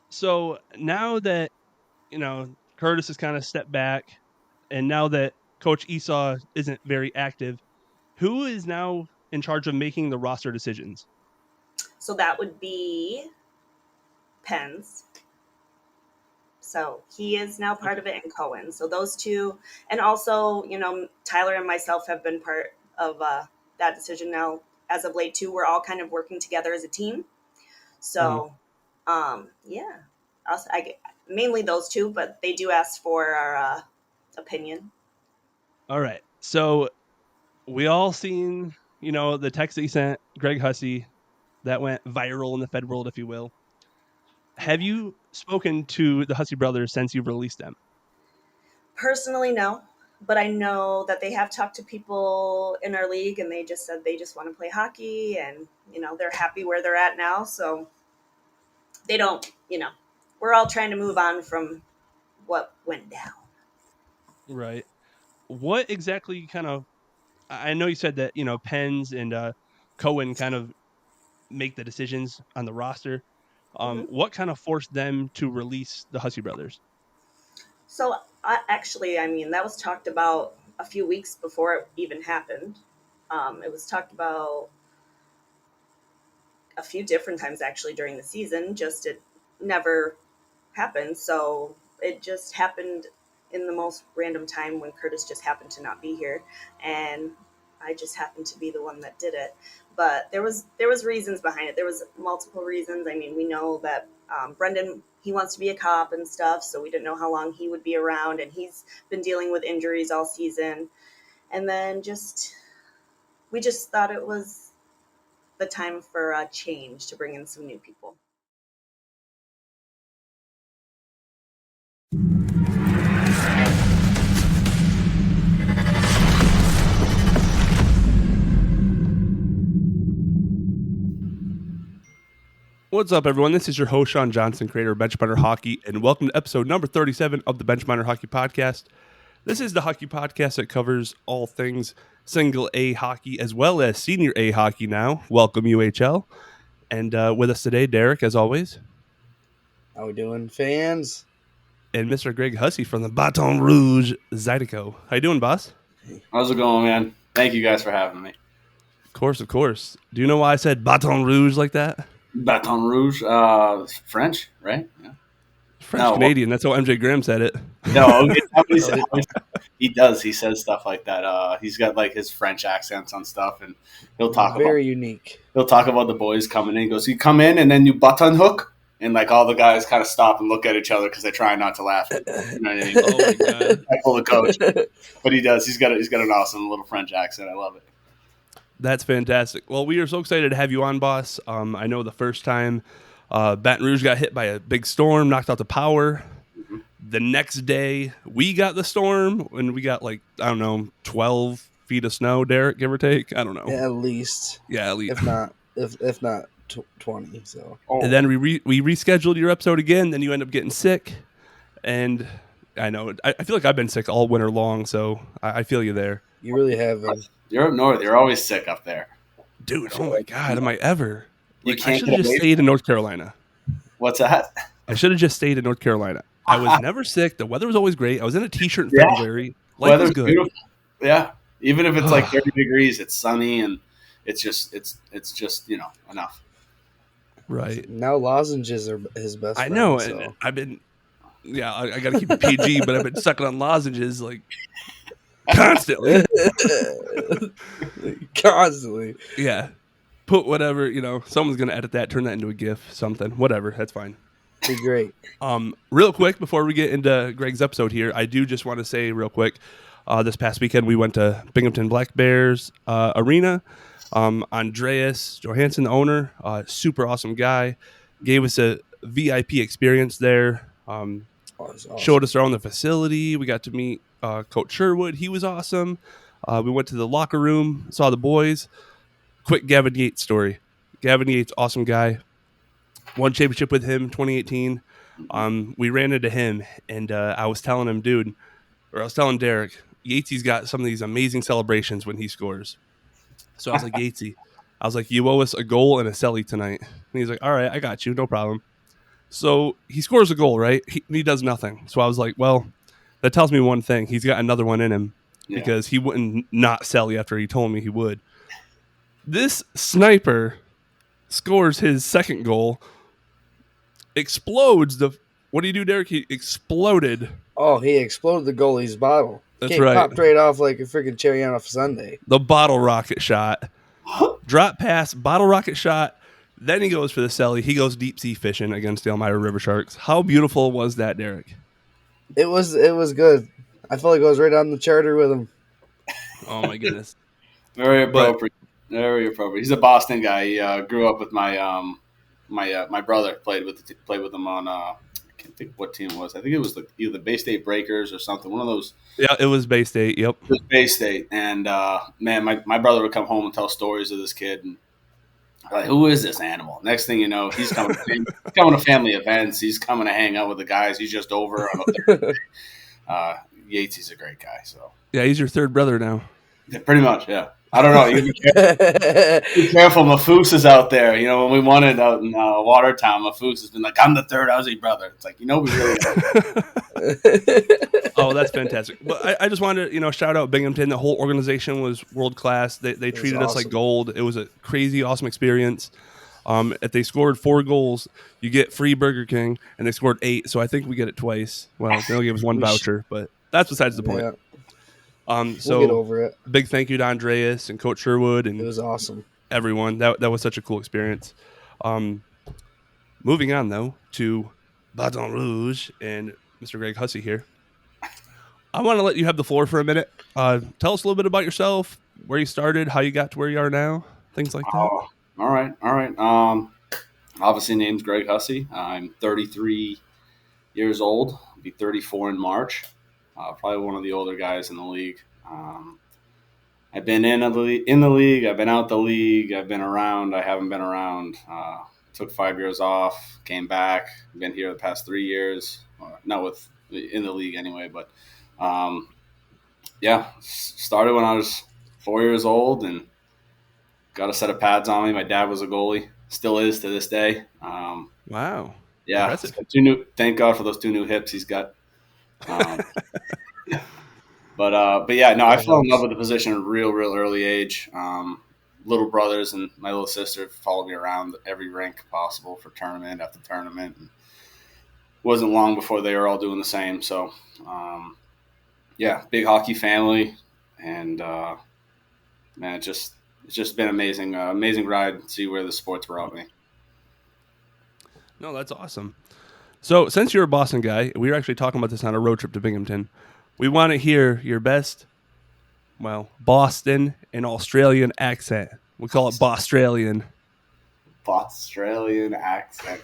So now that, Curtis has kind of stepped back, and now that Coach Esau isn't very active, who is now in charge of making the roster decisions? So that would be Penn's. So he is now part of it, and Cohen. So those two, and also, Tyler and myself have been part of that decision now as of late too. We're all kind of working together as a team. So, yeah, mainly those two, but they do ask for our opinion. All right. So we all seen, the text that he sent Greg Hussey that went viral in the Fed world, if you will. Have you spoken to the Hussey brothers since you've released them? Personally, no, but I know that they have talked to people in our league, and they just said they just want to play hockey, and they're happy where they're at now. So they don't, we're all trying to move on from what went down. Right. What exactly kind of, I know you said that, Pens and Cohen kind of make the decisions on the roster. Hmm. What kind of forced them to release the Hussey brothers? So I mean, that was talked about a few weeks before it even happened. It was talked about a few different times actually during the season, just it never happened. So it just happened in the most random time when Curtis just happened to not be here, and I just happened to be the one that did it. But there was reasons behind it. There was multiple reasons. I mean, we know that Brendan, he wants to be a cop and stuff, so we didn't know how long he would be around, and he's been dealing with injuries all season. And then we just thought it was the time for a change to bring in some new people. What's up, everyone? This is your host, Sean Johnson, creator of Bench Miner Hockey, and welcome to episode number 37 of the Bench Miner Hockey Podcast. This is the hockey podcast that covers all things single A hockey as well as senior A hockey now. Welcome, UHL. And with us today, Derek, as always. How we doing, fans? And Mr. Greg Hussey from the Baton Rouge Zydeco. How you doing, boss? How's it going, man? Thank you guys for having me. Of course. Do you know why I said Baton Rouge like that? Baton Rouge, French, right? Yeah. French Canadian. That's how MJ Graham said it. No, he does. He says stuff like that. He's got like his French accents on stuff, and he'll talk very unique. He'll talk about the boys coming in. He goes, "You come in, and then you button hook." And like all the guys kind of stop and look at each other because they try not to laugh. You know what I mean? Oh my god! I pull the coach, but he does. He's got an awesome little French accent. I love it. That's fantastic. Well, we are so excited to have you on, boss. I know the first time Baton Rouge got hit by a big storm, knocked out the power. Mm-hmm. The next day, we got the storm, and we got 12 feet of snow. Derek, give or take. I don't know. Yeah, at least. Yeah, at least. If not 20. So. And then we rescheduled your episode again. Then you end up getting sick, and I know I feel like I've been sick all winter long, so I feel you there. You really have. You're up north. You're always sick up there, dude. Oh my god, am I ever? I should have just stayed in North Carolina. What's that? I should have just stayed in North Carolina. I was never sick. The weather was always great. I was in a t-shirt in February. Life was good. Beautiful. Yeah, even if it's like 30 degrees, it's sunny and it's just enough. Right. Now lozenges are his best friend. I know. So. And I've been, I got to keep it PG, but I've been sucking on lozenges like constantly. Constantly. Yeah. Put whatever, someone's going to edit that, turn that into a GIF, something, whatever. That's fine. Be great. Real quick, before we get into Greg's episode here, I do just want to say real quick, this past weekend we went to Binghamton Black Bears Arena. Andreas Johansson, the owner, super awesome guy, gave us a VIP experience there. Awesome. Showed us around the facility. We got to meet Coach Sherwood. He was awesome. We went to the locker room, saw the boys. Quick Gavin Yates story. Gavin Yates, awesome guy. Won championship with him 2018. We ran into him, and I was telling Derek, Yatesy's got some of these amazing celebrations when he scores. So I was like, Yatesy, you owe us a goal and a celly tonight. And he's like, all right, I got you, no problem. So he scores a goal, right? He does nothing. So I was like, well, that tells me one thing. He's got another one in him because he wouldn't not sell you after he told me he would. This sniper scores his second goal, explodes the. What do you do, Derek? He exploded. Oh, he exploded the goalie's bottle. That's Cake right. Popped right off like a freaking cherry on a sundae. The bottle rocket shot. Drop pass, bottle rocket shot. Then he goes for the celly. He goes deep sea fishing against the Elmira River Sharks. How beautiful was that, Derek? It was good. I felt like I was right on the charter with him. Oh my goodness. Very appropriate. Very appropriate. He's a Boston guy. He grew up with my my brother. Played with him on. I can't think what team it was. I think it was either the Bay State Breakers or something. One of those. Yeah, it was Bay State. Yep. It was Bay State, and man, my brother would come home and tell stories of this kid, and I'm like, who is this animal? Next thing you know, he's coming to family events. He's coming to hang out with the guys. He's just over on a Thursday. Yates's a great guy. So yeah, he's your third brother now. Yeah, pretty much, yeah. I don't know. You be careful. Mafoose is out there. You know, when we won it out in Watertown, Mafoose has been like, I'm the third Aussie brother. It's like, we really Oh, that's fantastic. But I just wanted to, shout out Binghamton. The whole organization was world class. They treated us like gold. It was a crazy, awesome experience. If they scored 4 goals, you get free Burger King, and they scored 8. So I think we get it twice. Well, they'll give us 1 voucher, but that's besides the point. Yeah. So we'll get over it. Big thank you to Andreas and Coach Sherwood and it was awesome. Everyone. That was such a cool experience. Moving on though to Baton Rouge and Mr. Greg Hussey here. I want to let you have the floor for a minute. Tell us a little bit about yourself, where you started, how you got to where you are now, things like that. Oh, all right. Obviously, name's Greg Hussey. I'm 33 years old. I'll be 34 in March. Probably one of the older guys in the league. I've been in the league. I've been out the league. I've been around. I haven't been around. Took 5 years off. Came back. Been here the past 3 years. Not in the league anyway, but started when I was 4 years old and got a set of pads on me. My dad was a goalie. Still is to this day. Wow. Yeah. Thank God for those 2 new hips he's got. But yeah, no, I fell in love with the position at a real early age. Little brothers and my little sister followed me around every rink possible for tournament after tournament. And it wasn't long before they were all doing the same. So, big hockey family, and man, it's just been amazing ride to see where the sports brought me. No, that's awesome. So, since you're a Boston guy, we were actually talking about this on a road trip to Binghamton. We want to hear your best, Boston and Australian accent. We call it Bostralian. Australian accent.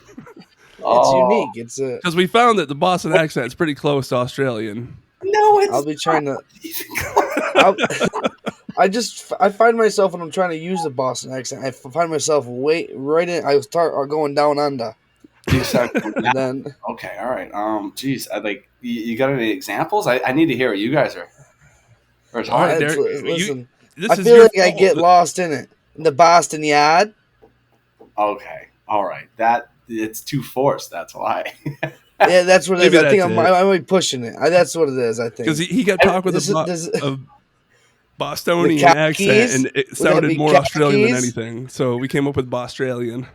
It's unique. It's because we found that the Boston accent is pretty close to Australian. No, it's. I'll be trying to. I find myself when I'm trying to use the Boston accent, I find myself right in. I start going down under. Then okay, all right. Geez, you got any examples? I need to hear what you guys are. Or it's hard. Listen, I feel like I get lost in it. In the Boston yard. Okay, all right. It's too forced. That's why. Yeah, that's what it is. I think I it. might be pushing it. That's what it is. I think because he got talk with a Bostonian accent, and it sounded more Australian than anything. So we came up with Bostralian.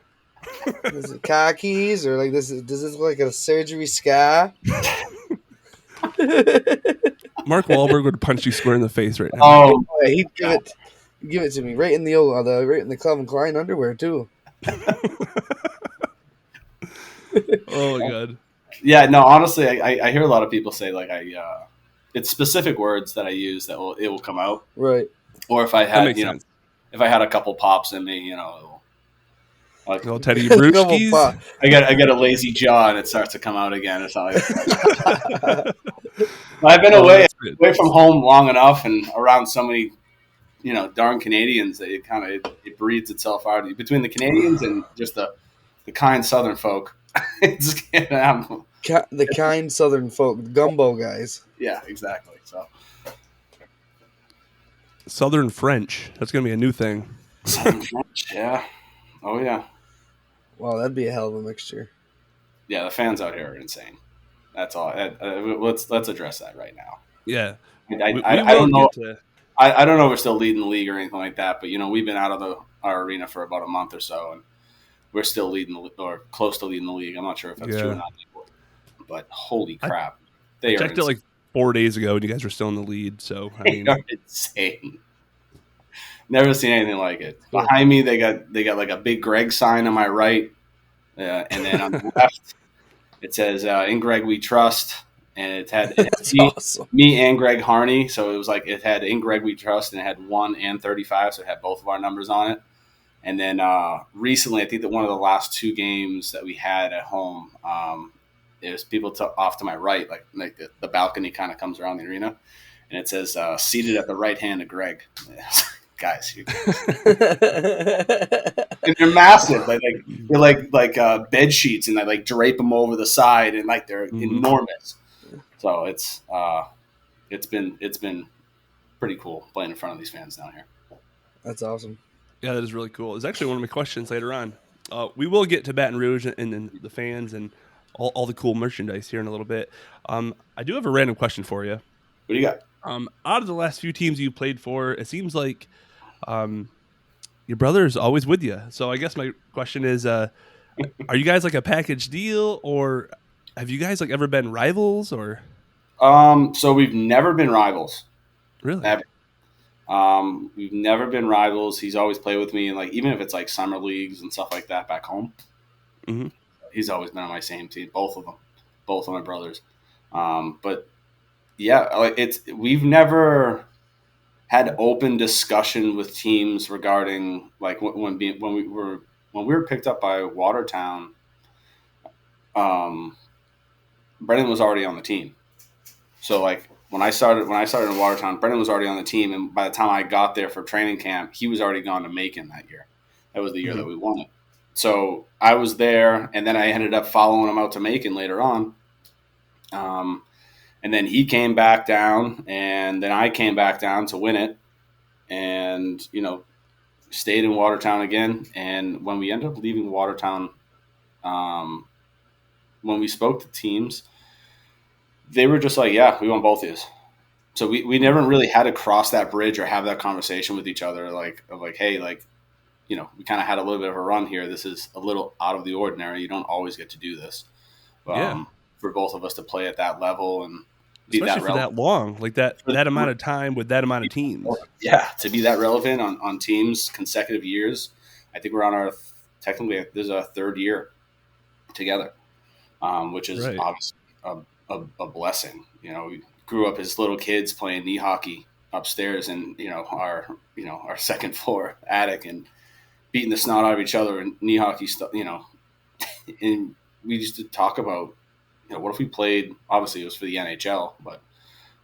Is it khakis or like this? Does this look like a surgery scar? Mark Wahlberg would punch you square in the face right now. Oh, he'd give it to me right in the Calvin Klein underwear too. Oh my God. Yeah, no. Honestly, I hear a lot of people say it's specific words that I use that it will come out. Right. Or if I had if I had a couple pops in me, little Teddy Brewskis. I get a lazy jaw and it starts to come out again or something. I've been away from home long enough and around so many, darn Canadians that it breeds itself out between the Canadians and just the kind Southern folk. The kind Southern folk, gumbo guys. Yeah, exactly. So Southern French. That's gonna be a new thing. Southern French, yeah. Oh yeah. Wow, that'd be a hell of a mixture. Yeah, the fans out here are insane. That's all. Let's address that right now. Yeah, we I will don't know. get to. I don't know if we're still leading the league or anything like that, but we've been out of our arena for about a month or so, and we're still leading or close to leading the league. I'm not sure if that's true or Yeah, not anymore, but holy I, crap, I they are checked it insane. like 4 days ago, and you guys were still in the lead. So I They mean, are insane. Never seen anything like it. Cool. Behind me, they got like a big Greg sign on my right, and then on the left it says "In Greg We Trust," and it had That's awesome. me and Greg Harney. So it was like it had "In Greg We Trust" and it had 1 and 35, so it had both of our numbers on it. And then recently, I think that one of the last 2 games that we had at home, it was people off to my right, like the balcony kind of comes around the arena, and it says "Seated at the right hand of Greg." Guys, and they're massive. They're like bed sheets, and they like drape them over the side, and like they're enormous. So it's been pretty cool playing in front of these fans down here. That's awesome. yeah, that is really cool. It's actually one of my questions later on. We will get to Baton Rouge and the fans and all the cool merchandise here in a little bit. I do have a random question for you. What do you got? Out of the last few teams you played for, it seems like your brother is always with you. So I guess my question is, are you guys like a package deal, or have you guys like ever been rivals, or So we've never been rivals. really? Ever. We've never been rivals. He's always played with me, and like even if it's like summer leagues and stuff like that back home, Mhm. he's always been on my same team. Both of them, both of my brothers. But yeah, like we've never had open discussion with teams regarding like when we were picked up by Watertown. Brendan was already on the team, so like when I started in Watertown, Brendan was already on the team, and by the time I got there for training camp, he was already gone to Macon that year. That was the year that we won it. So I was there, and then I ended up following him out to Macon later on. And then he came back down, and then I came back down to win it, and stayed in Watertown again. And when we ended up leaving Watertown, when we spoke to teams, they were just like, "Yeah, we want both of these." So we never really had to cross that bridge or have that conversation with each other, like, hey, like, we kind of had a little bit of a run here. This is a little out of the ordinary. You don't always get to do this. Yeah. For both of us to play at that level and be Especially that for that long, like that amount of time with that amount of teams. Yeah, to be that relevant on teams consecutive years. I think we're on technically this is our 3rd year together, which is Right. obviously a blessing. We grew up as little kids playing knee hockey upstairs in our 2nd floor attic and beating the snot out of each other and knee hockey stuff. And we used to talk about what if we played. Obviously, it was for the NHL, but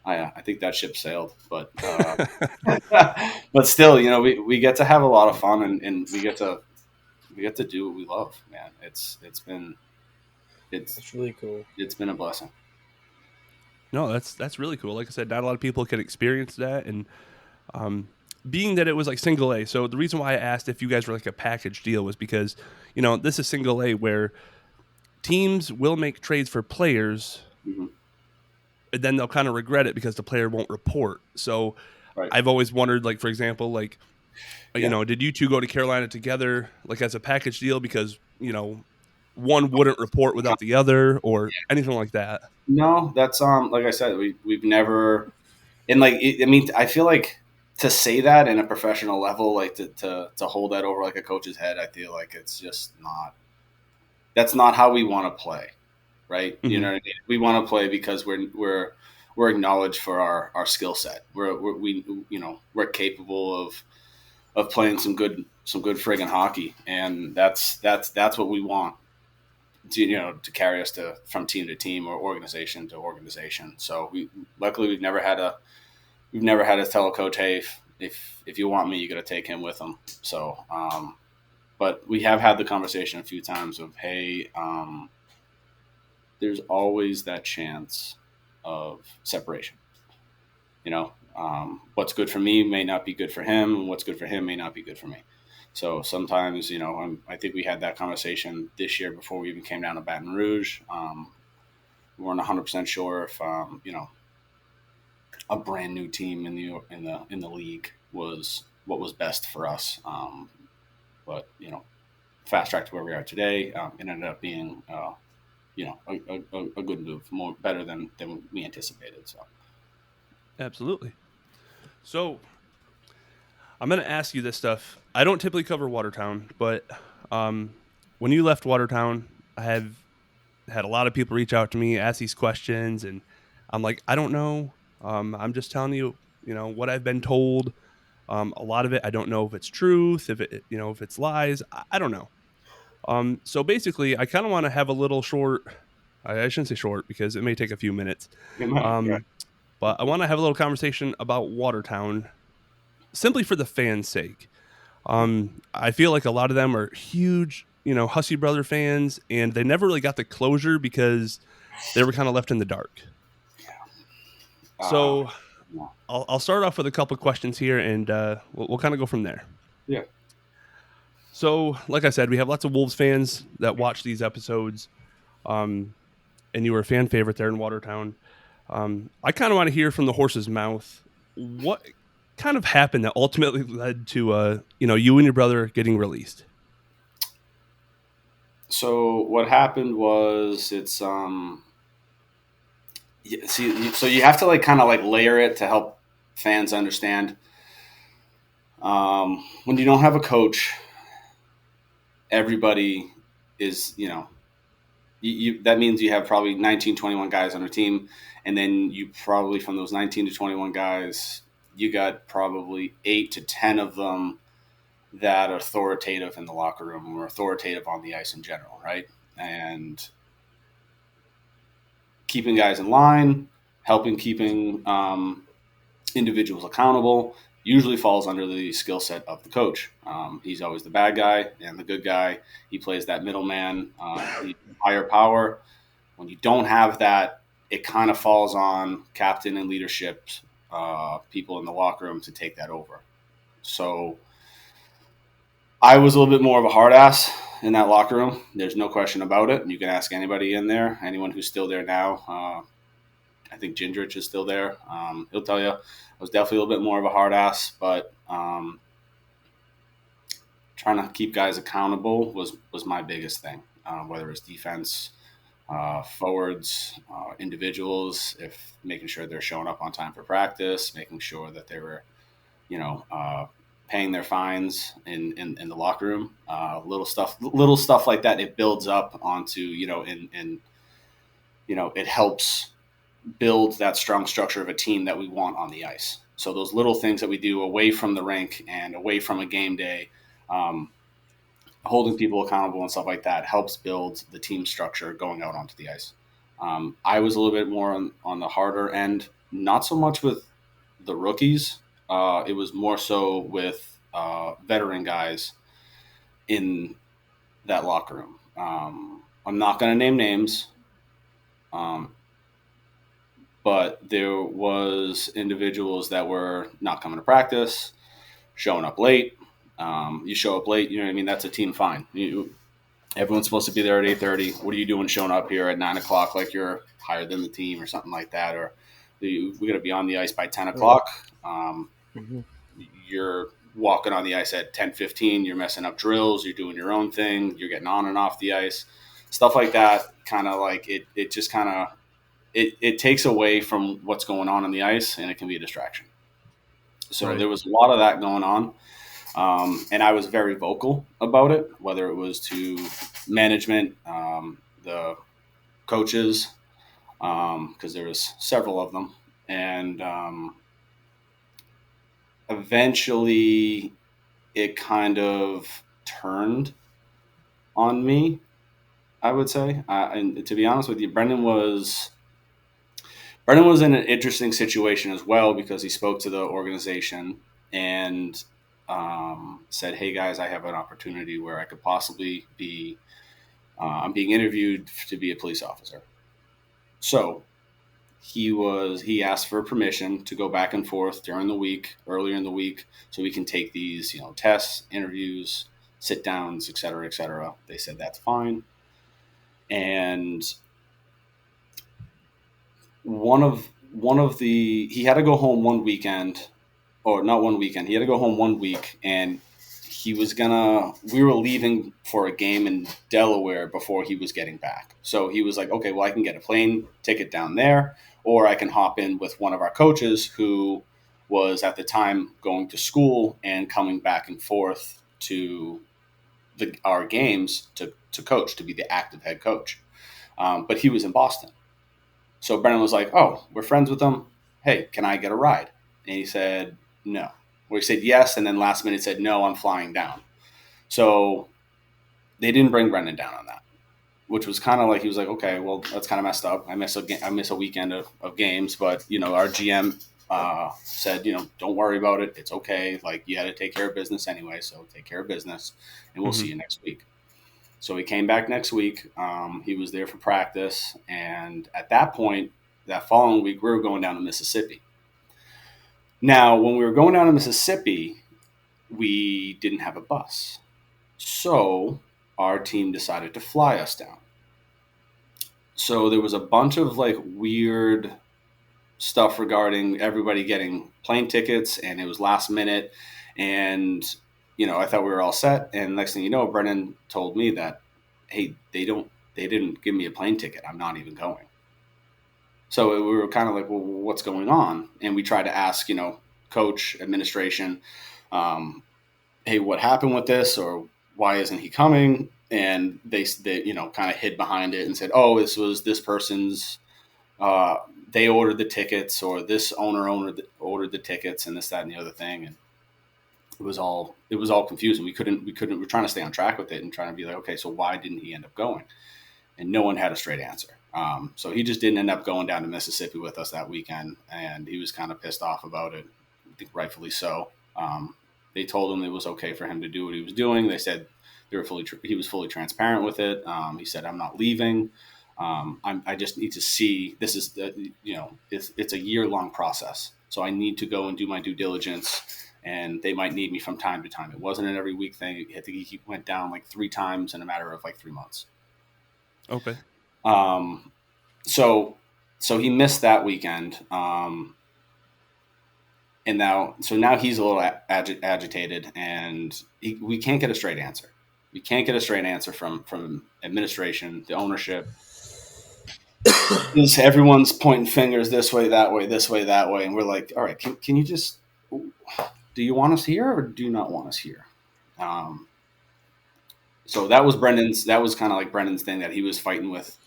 I think that ship sailed. But but still, we get to have a lot of fun and we get to do what we love, man. It's really cool. It's been a blessing. No, that's really cool. Like I said, not a lot of people can experience that, and being that it was like single A. So the reason why I asked if you guys were like a package deal was because this is single A where teams will make trades for players, Mm-hmm. and then they'll kind of regret it because the player won't report. So Right. I've always wondered, like, for example, like, did you two go to Carolina together, like as a package deal because, one wouldn't report without the other or anything like that? No, that's like I said, we've never, and like I mean, I feel like to say that in a professional level, like to hold that over like a coach's head, I feel like it's just not. That's not how we want to play, right? Mm-hmm. You know what I mean? We want to play because we're acknowledged for our skill set. We're capable of playing some good friggin' hockey, and that's what we want to carry us from team to team or organization to organization. So luckily we've never had to tell a coach, hey, if you want me, you got to take him with him. So but we have had the conversation a few times of, hey, there's always that chance of separation. What's good for me may not be good for him, and what's good for him may not be good for me. So sometimes, I think we had that conversation this year before we even came down to Baton Rouge. We weren't 100% sure if, a brand new team in the league was what was best for us. But fast track to where we are today, it ended up being a good move, more better than we anticipated. So Absolutely. So I'm going to ask you this stuff. I don't typically cover Watertown, but when you left Watertown, I have had a lot of people reach out to me, ask these questions, and I'm like, I don't know. I'm just telling you, what I've been told. A lot of it, I don't know if it's truth, if it's lies. I don't know. So basically, I kind of want to have a little short. I shouldn't say short because it may take a few minutes. yeah. But I want to have a little conversation about Watertown, simply for the fans' sake. I feel like a lot of them are huge, Hussey brother fans, and they never really got the closure because they were kind of left in the dark. So Yeah. I'll start off with a couple questions here, and we'll kind of go from there. Yeah. So, like I said, we have lots of Wolves fans that watch these episodes, and you were a fan favorite there in Watertown. I kind of want to hear from the horse's mouth what kind of happened that ultimately led to you and your brother getting released. So what happened was so you have to kind of layer it to help fans understand. When you don't have a coach, everybody is, that means you have probably 19, 21 guys on a team. And then you probably, from those 19 to 21 guys, you got probably 8 to 10 of them that are authoritative in the locker room or authoritative on the ice in general, right? And keeping guys in line, keeping individuals accountable, usually falls under the skill set of the coach. He's always the bad guy and the good guy. He plays that middleman, higher power. When you don't have that, it kind of falls on captain and leadership people in the locker room to take that over. So I was a little bit more of a hard ass in that locker room. There's no question about it. You can ask anybody in there, anyone who's still there now. I think Gingerich is still there. He'll tell you I was definitely a little bit more of a hard ass, but trying to keep guys accountable was my biggest thing, whether it's defense, forwards, individuals, if making sure they're showing up on time for practice, making sure that they were, paying their fines in the locker room, little stuff like that. It builds up onto, it helps build that strong structure of a team that we want on the ice. So those little things that we do away from the rink and away from a game day, holding people accountable and stuff like that helps build the team structure going out onto the ice. I was a little bit more on the harder end, not so much with the rookies. It was more so with veteran guys in that locker room. I'm not going to name names, but there was individuals that were not coming to practice, showing up late. You show up late, that's a team fine. Everyone's supposed to be there at 8:30. What are you doing showing up here at 9 o'clock like you're higher than the team or something like that? Or we got to be on the ice by 10 o'clock. You're walking on the ice at 10:15. You're messing up drills. You're doing your own thing. You're getting on and off the ice. Stuff like that, kind of like it just kind of it takes away from what's going on the ice, and it can be a distraction. So Right. There was a lot of that going on. And I was very vocal about it, whether it was to management, the coaches, because there was several of them. And eventually it kind of turned on me, I would say. And to be honest with you, Brendan was in an interesting situation as well because he spoke to the organization and said, "Hey guys, I have an opportunity where I could possibly be. I'm being interviewed to be a police officer." So he asked for permission to go back and forth during the week, earlier in the week, so we can take these tests, interviews, sit downs, et cetera, et cetera. They said that's fine. And one of he had to go home one weekend, or not one weekend. He had to go home 1 week, and we were leaving for a game in Delaware before he was getting back. So he was like, okay, well, I can get a plane ticket down there, or I can hop in with one of our coaches who was at the time going to school and coming back and forth to our games to coach, to be the active head coach. But he was in Boston. So Brennan was like, oh, we're friends with him. Hey, can I get a ride? And he said, no. Or he said yes, and then last minute said, no, I'm flying down. So they didn't bring Brendan down on that, which was kind of like, he was like, okay, well, that's kind of messed up. I miss a weekend of games, but, our GM said, don't worry about it. It's okay. Like, you had to take care of business anyway, so take care of business, and we'll see you next week. So he came back next week. He was there for practice, and at that point, that following week, we were going down to Mississippi. Now, when we were going down to Mississippi, we didn't have a bus. So our team decided to fly us down. So there was a bunch of like weird stuff regarding everybody getting plane tickets, and it was last minute. And, I thought we were all set. And next thing you know, Brennan told me that, hey, they didn't give me a plane ticket. I'm not even going. So we were kind of like, well, what's going on? And we tried to ask, coach, administration, hey, what happened with this, or why isn't he coming? And they kind of hid behind it and said, oh, this was this person's, they ordered the tickets, or this owner ordered the tickets, and this, that, and the other thing. And it was all confusing. We're trying to stay on track with it and trying to be like, okay, so why didn't he end up going? And no one had a straight answer. So he just didn't end up going down to Mississippi with us that weekend, and he was kind of pissed off about it. I think rightfully so. They told him it was okay for him to do what he was doing. They said he was fully transparent with it. He said, I'm not leaving. I just need to see, this is, it's a year-long process. So I need to go and do my due diligence, and they might need me from time to time. It wasn't an every week thing. I think he went down like 3 times in a matter of like 3 months. Okay. So he missed that weekend. And now he's a little agitated, and we can't get a straight answer. We can't get a straight answer from administration, the ownership. Everyone's pointing fingers this way, that way, this way, that way. And we're like, all right, can you just, do you want us here or do you not want us here? So that was kind of like Brendan's thing, that he was fighting with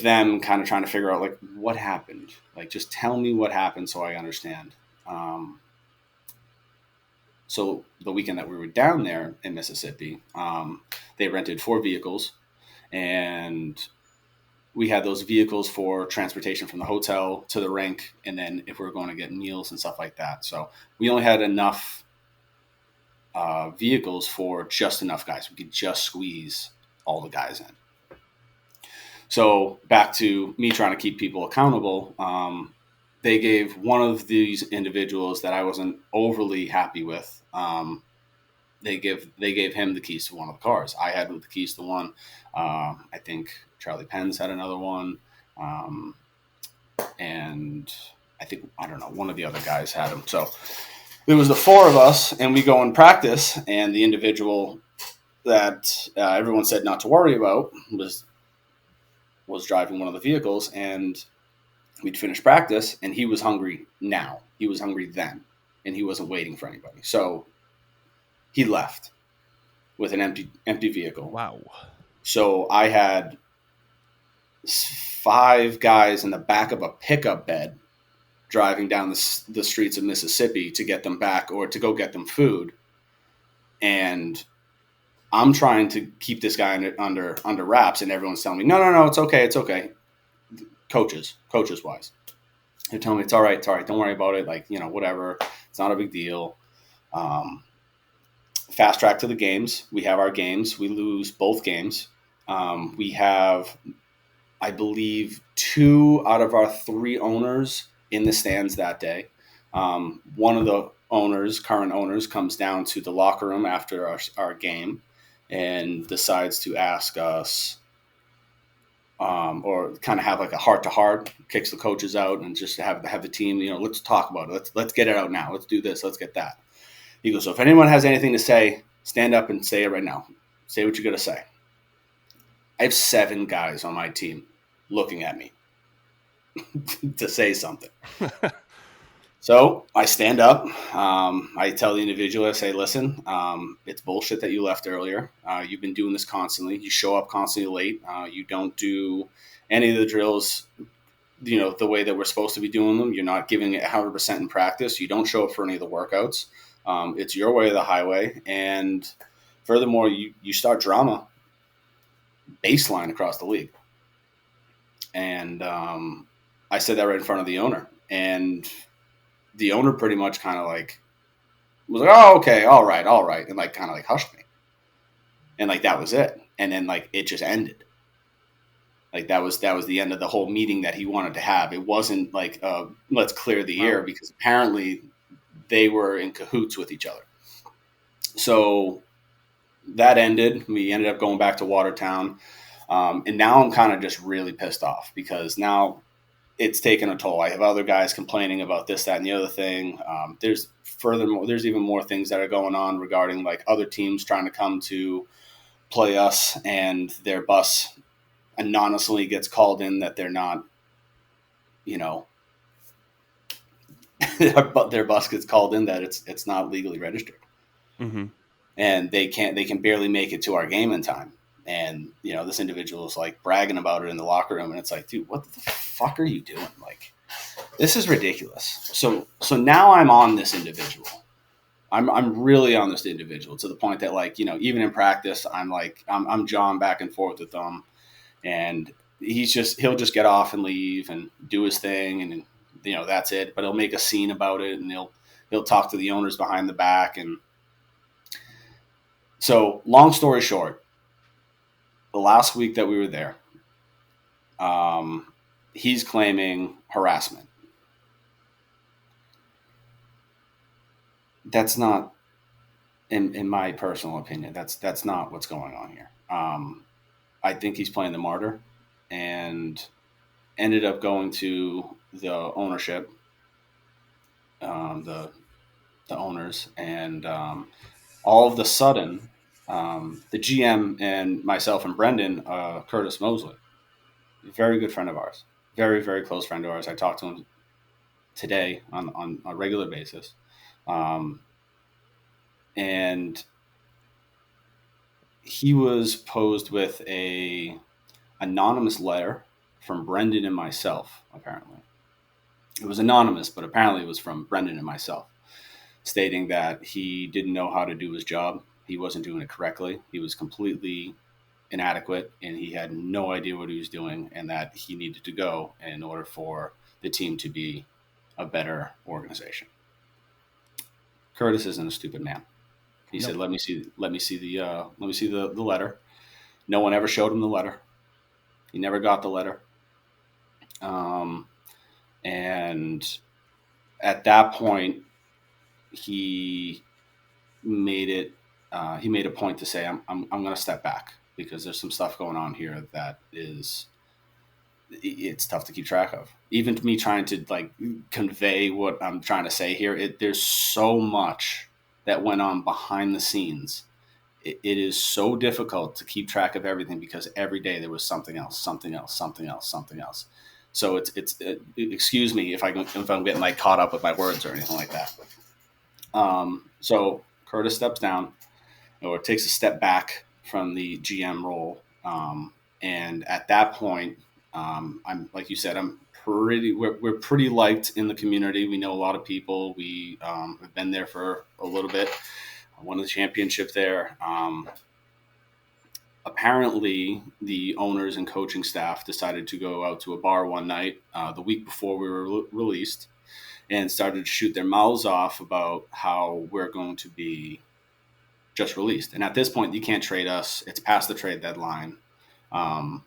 them, kind of trying to figure out like what happened. Like, just tell me what happened so I understand. So the weekend that we were down there in Mississippi, they rented 4 vehicles, and we had those vehicles for transportation from the hotel to the rink, and then if we were going to get meals and stuff like that. So we only had enough vehicles for just enough guys. We could just squeeze all the guys in. So back to me trying to keep people accountable, they gave one of these individuals that I wasn't overly happy with, they gave him the keys to one of the cars. I had the keys to one. I think Charlie Penn's had another one. And I think, I don't know, one of the other guys had them. So there was the 4 of us, and we go and practice, and the individual that everyone said not to worry about was driving one of the vehicles, and we'd finished practice, and he was hungry now. He was hungry then, and he wasn't waiting for anybody. So he left with an empty vehicle. Wow. So I had 5 guys in the back of a pickup bed driving down the streets of Mississippi to get them back, or to go get them food. And I'm trying to keep this guy under wraps, and everyone's telling me, no, it's okay. Coaches wise, they're telling me it's all right. Don't worry about it. Like, whatever. It's not a big deal. Fast track to the games. We have our games. We lose both games. We have, I believe, 2 out of our 3 owners in the stands that day. One of current owners, comes down to the locker room after our game and decides to ask us, or kind of have like a heart to heart, kicks the coaches out and just have the team, let's talk about it. Let's get it out now. Let's do this. Let's get that. He goes, so if anyone has anything to say, stand up and say it right now. Say what you got to say. I have 7 guys on my team looking at me to say something. So I stand up. I tell the individual, I say, listen, it's bullshit that you left earlier. You've been doing this constantly. You show up constantly late. You don't do any of the drills, the way that we're supposed to be doing them. You're not giving it 100% in practice. You don't show up for any of the workouts. It's your way or the highway. And furthermore, you start drama baseline across the league. And I said that right in front of the owner. And the owner pretty much kind of like was like, oh, okay, all right. And like kind of like hushed me. And like that was it. And then like it just ended. Like that was the end of the whole meeting that he wanted to have. It wasn't like let's clear the air, because apparently they were in cahoots with each other. So that ended. We ended up going back to Watertown. And now I'm kind of just really pissed off, because now it's taken a toll. I have other guys complaining about this, that, and the other thing. There's even more things that are going on regarding like other teams trying to come to play us, and their bus anonymously gets called in that they're not, their bus gets called in that it's not legally registered. Mm-hmm. And they can barely make it to our game in time. And, this individual is like bragging about it in the locker room. And it's like, dude, what the fuck are you doing? Like, this is ridiculous. So now I'm on this individual. I'm really on this individual, to the point that like, even in practice, I'm jawing back and forth with them, and he'll just get off and leave and do his thing. And, that's it. But he'll make a scene about it, and he'll talk to the owners behind the back. And so long story short, the last week that we were there, he's claiming harassment. That's not, in my personal opinion, that's not what's going on here. I think he's playing the martyr, and ended up going to the ownership, the owners, and all of the sudden, the GM and myself and Brendan, Curtis Mosley, very good friend of ours, very, very close friend of ours. I talked to him today on a regular basis. And he was posed with a anonymous letter from Brendan and myself, apparently. It was anonymous, but apparently it was from Brendan and myself, stating that he didn't know how to do his job. He wasn't doing it correctly. He was completely inadequate, and he had no idea what he was doing, and that he needed to go in order for the team to be a better organization. Curtis isn't a stupid man. He said, "Let me see the letter." No one ever showed him the letter. He never got the letter. And at that point, he made a point to say, I'm going to step back, because there's some stuff going on here that it's tough to keep track of. Even to me trying to like convey what I'm trying to say here, there's so much that went on behind the scenes. It is so difficult to keep track of everything, because every day there was something else. So it's excuse me if I'm getting like caught up with my words or anything like that. So Curtis steps down, or takes a step back from the GM role. And at that point, I'm, like you said, we're pretty liked in the community. We know a lot of people. We have been there for a little bit. I won the championship there. Apparently, the owners and coaching staff decided to go out to a bar one night the week before we were released, and started to shoot their mouths off about how we're going to be just released. And at this point, you can't trade us. It's past the trade deadline, and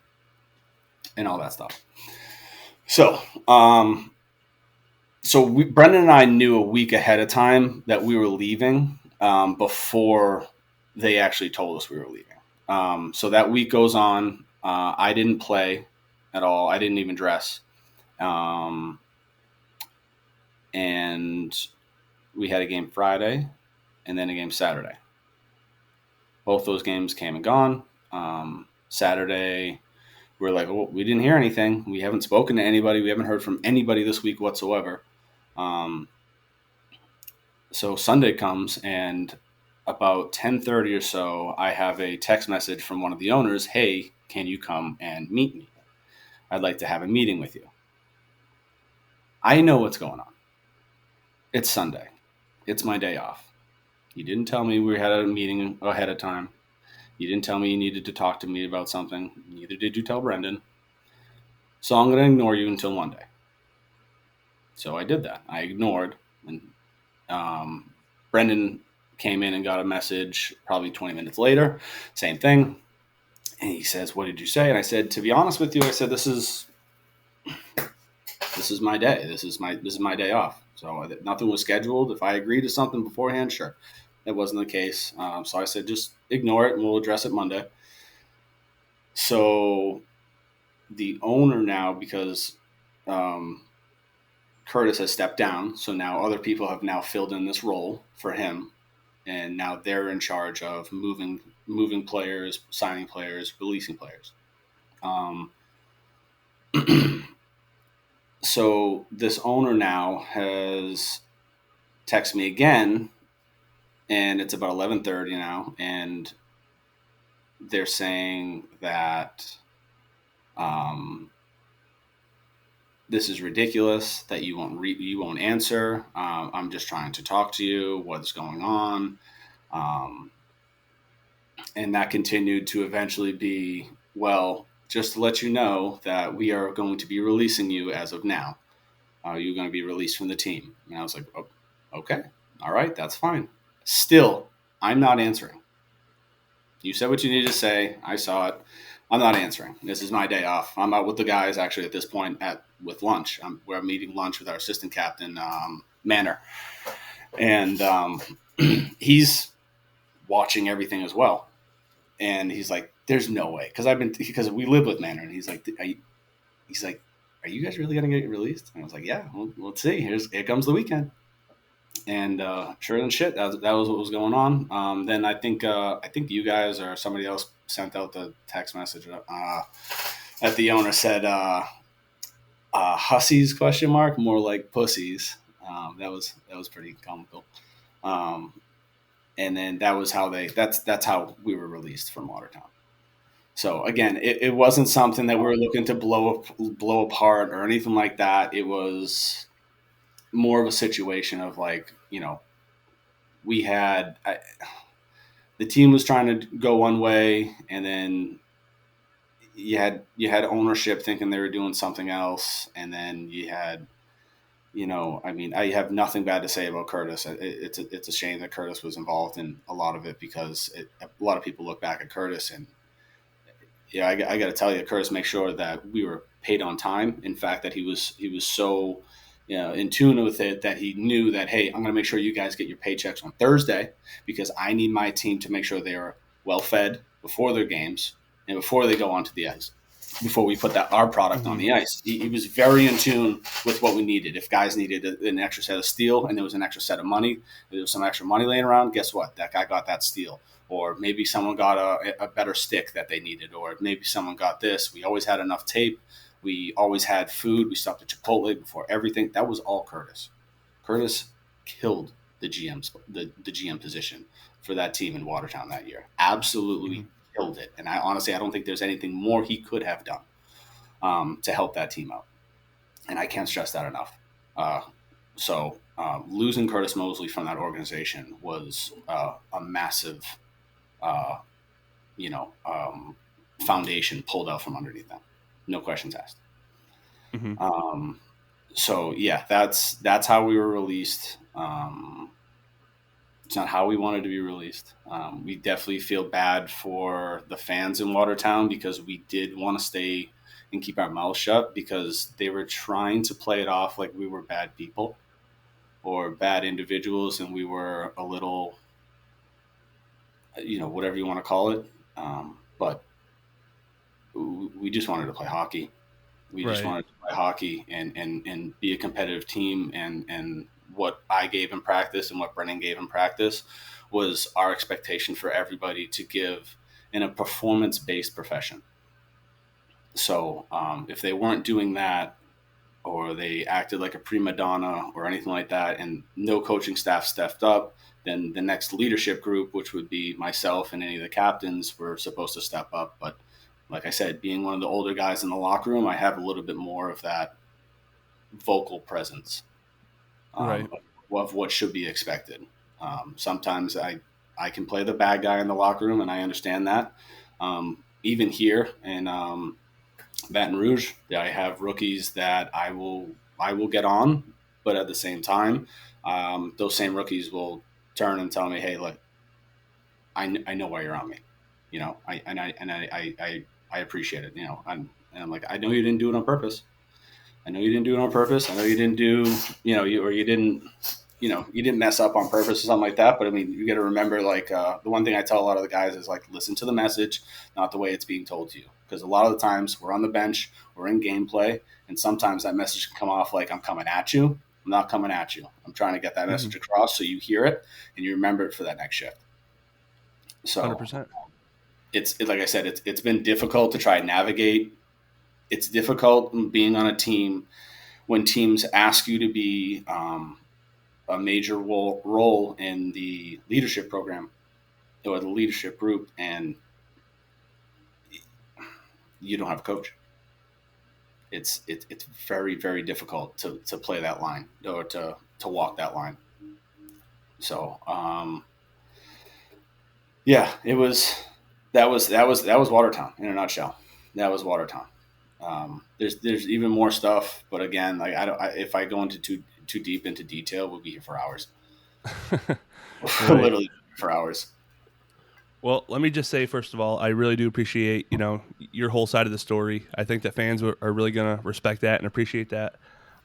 all that stuff. So So Brendan and I knew a week ahead of time that we were leaving before they actually told us we were leaving. So that week goes on. I didn't play at all. I didn't even dress. And we had a game Friday and then a game Saturday. Both those games came and gone. Saturday, we're like, oh, we didn't hear anything. We haven't spoken to anybody. We haven't heard from anybody this week whatsoever. So Sunday comes, and about 10:30 or so, I have a text message from one of the owners. Hey, can you come and meet me? I'd like to have a meeting with you. I know what's going on. It's Sunday. It's my day off. You didn't tell me we had a meeting ahead of time. You didn't tell me you needed to talk to me about something. Neither did you tell Brendan. So I'm going to ignore you until Monday. So I did that. I ignored. And Brendan came in and got a message probably 20 minutes later. Same thing. And he says, what did you say? And I said, to be honest with you, I said, this is my day. This is my day off. So nothing was scheduled. If I agreed to something beforehand, sure. That wasn't the case. So I said, just ignore it and we'll address it Monday. So the owner now, because Curtis has stepped down, so now other people have now filled in this role for him, and now they're in charge of moving players, signing players, releasing players. So this owner now has texted me again, and it's about 11:30 now, and they're saying that this is ridiculous, that you won't answer. I'm just trying to talk to you. What's going on? And that continued to eventually be, well, just to let you know that we are going to be releasing you as of now. You're going to be released from the team. And I was like, oh, okay, all right, that's fine. Still, I'm not answering. You said what you needed to say. I saw it. I'm not answering. This is my day off. I'm out with the guys actually at this point with lunch. We're meeting lunch with our assistant captain, Manor. And he's watching everything as well. And he's like, there's no way. Because we live with Manor. And he's like, are you guys really going to get released? And I was like, yeah, well, let's see. Here comes the weekend. And sure than shit, that was what was going on. Then I think you guys or somebody else sent out the text message that the owner said, "Hussies?" ? More like pussies. That was pretty comical. And then that was how that's how we were released from Watertown. So again, it wasn't something that we were looking to blow apart or anything like that. It was more of a situation of like, we had the team was trying to go one way, and then you had ownership thinking they were doing something else, and then you had, I have nothing bad to say about Curtis. It's a shame that Curtis was involved in a lot of it, because a lot of people look back at Curtis and, I got to tell you, Curtis made sure that we were paid on time. In fact, that he was so in tune with it that he knew that, hey, I'm going to make sure you guys get your paychecks on Thursday, because I need my team to make sure they are well fed before their games and before they go onto the ice, before we put our product on the ice. He was very in tune with what we needed. If guys needed an extra set of steel and there was an extra set of money, there was some extra money laying around, guess what? That guy got that steel. Or maybe someone got a better stick that they needed, or maybe someone got this. We always had enough tape. We always had food. We stopped at Chipotle before everything. That was all Curtis. Curtis killed the GM position for that team in Watertown that year. Absolutely killed it. And I don't think there's anything more he could have done to help that team out. And I can't stress that enough. So losing Curtis Mosley from that organization was a massive, foundation pulled out from underneath them. No questions asked. Mm-hmm. So yeah, that's how we were released. It's not how we wanted to be released. We definitely feel bad for the fans in Watertown, because we did want to stay and keep our mouths shut because they were trying to play it off like we were bad people or bad individuals, and we were a little, whatever you want to call it. But we just wanted to play hockey. We just Right. wanted to play hockey and be a competitive team. And what I gave in practice and what Brennan gave in practice was our expectation for everybody to give in a performance-based profession. So if they weren't doing that, or they acted like a prima donna or anything like that, and no coaching staff stepped up, then the next leadership group, which would be myself and any of the captains, were supposed to step up. But like I said, being one of the older guys in the locker room, I have a little bit more of that vocal presence Right. of what should be expected. Sometimes I can play the bad guy in the locker room, and I understand that. Even here in Baton Rouge, I have rookies that I will get on, but at the same time, those same rookies will turn and tell me, "Hey, look, I know why you're on me. I appreciate it. And I'm like, I know you didn't do it on purpose. I know you didn't do it on purpose. I know you didn't do, you didn't mess up on purpose or something like that. But I mean, you got to remember, like, the one thing I tell a lot of the guys is, like, listen to the message, not the way it's being told to you. Because a lot of the times we're on the bench, we're in gameplay, and sometimes that message can come off like I'm coming at you. I'm not coming at you. I'm trying to get that message across so you hear it and you remember it for that next shift. So 100%. It's like I said, it's been difficult to try and navigate. It's difficult being on a team when teams ask you to be a major role in the leadership program or the leadership group, and you don't have a coach. It's very, very difficult to play that line or to walk that line. So yeah, that was Watertown in a nutshell. That was Watertown. There's even more stuff, but again, like if I go into too deep into detail, we'll be here for hours. Literally for hours. Well, let me just say, first of all, I really do appreciate, your whole side of the story. I think that fans are really going to respect that and appreciate that.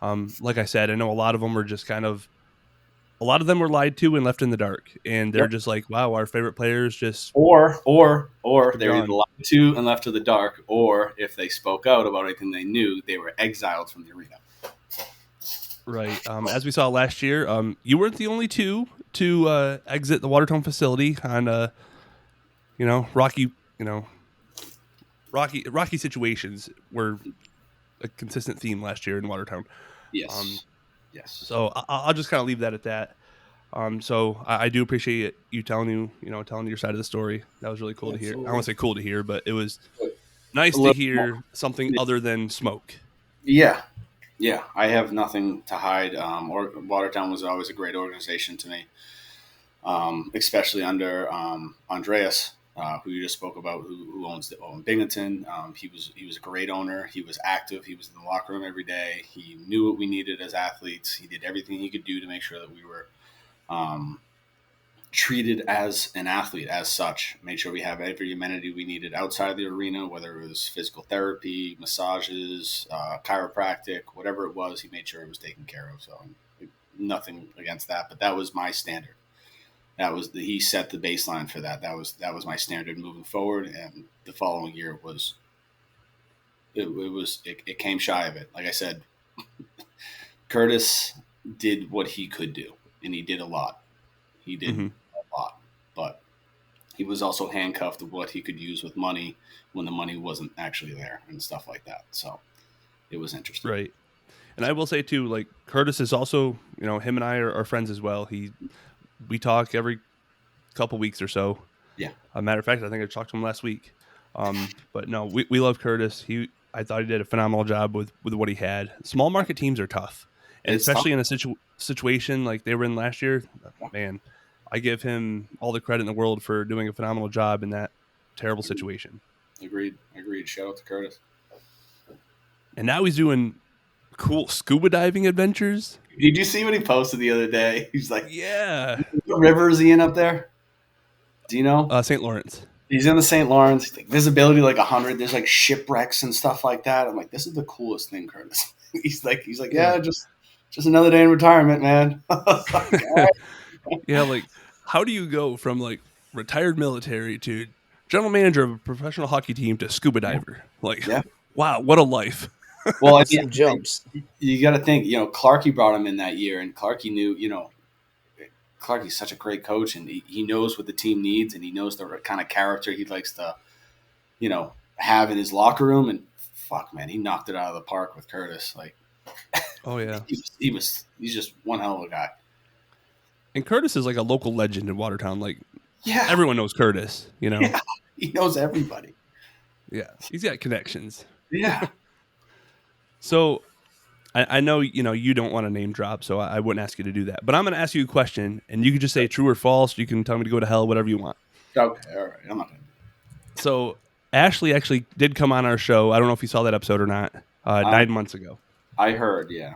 Like I said, I know a lot of them were just a lot of them were lied to and left in the dark. And they're just like, wow, our favorite players just... Or they were either lied to and left to the dark, or if they spoke out about anything they knew, they were exiled from the arena. Right. As we saw last year, you weren't the only two to exit the Watertown facility on rocky situations were a consistent theme last year in Watertown. Yes. Yes. So I'll just kind of leave that at that. So I do appreciate you telling your side of the story. That was really cool to hear. I don't want to say cool to hear, but it was nice to hear something other than smoke. Yeah. Yeah. I have nothing to hide. Watertown was always a great organization to me, especially under Andreas, who you just spoke about, who owns Binghamton. He was a great owner. He was active. He was in the locker room every day. He knew what we needed as athletes. He did everything he could do to make sure that we were treated as an athlete as such. Made sure we have every amenity we needed outside of the arena, whether it was physical therapy, massages, chiropractic, whatever it was. He made sure it was taken care of. So nothing against that, but that was my standard. He set the baseline for that. That was my standard moving forward. And the following year it came shy of it. Like I said, Curtis did what he could do, and he did a lot. He did a lot, but he was also handcuffed to what he could use with money when the money wasn't actually there and stuff like that. So it was interesting. Right. And I will say too, like, Curtis is also, him and I are friends as well. We talk every couple weeks or so. Yeah. A matter of fact, I think I talked to him last week. But no, we love Curtis. I thought he did a phenomenal job with what he had. Small market teams are tough, and especially in a situation like they were in last year. Man, I give him all the credit in the world for doing a phenomenal job in that terrible situation. Agreed. Shout out to Curtis. And now he's doing cool scuba diving adventures. Did you see what he posted the other day? He's like, yeah. What river is he in up there? Do you know? St. Lawrence. He's in the St. Lawrence. Like, visibility like 100. There's like shipwrecks and stuff like that. I'm like, this is the coolest thing, Curtis. he's like, yeah, just another day in retirement, man. Yeah, like how do you go from like retired military to general manager of a professional hockey team to scuba diver? Like, wow, what a life. Well, I Some jumps. You got to think, Clarkie brought him in that year, and Clarkie knew, Clarkie's such a great coach, and he knows what the team needs, and he knows the kind of character he likes to, have in his locker room. And fuck, man, he knocked it out of the park with Curtis. Like, oh yeah, he's just one hell of a guy. And Curtis is like a local legend in Watertown. Like, everyone knows Curtis. Yeah, he knows everybody. Yeah, he's got connections. Yeah. So, I know you don't want to name drop, so I wouldn't ask you to do that. But I'm going to ask you a question, and you can just say true or false. You can tell me to go to hell, whatever you want. Okay, all right. I'm not going to. So, Ashley actually did come on our show. I don't know if you saw that episode or not. 9 months ago. I heard, yeah.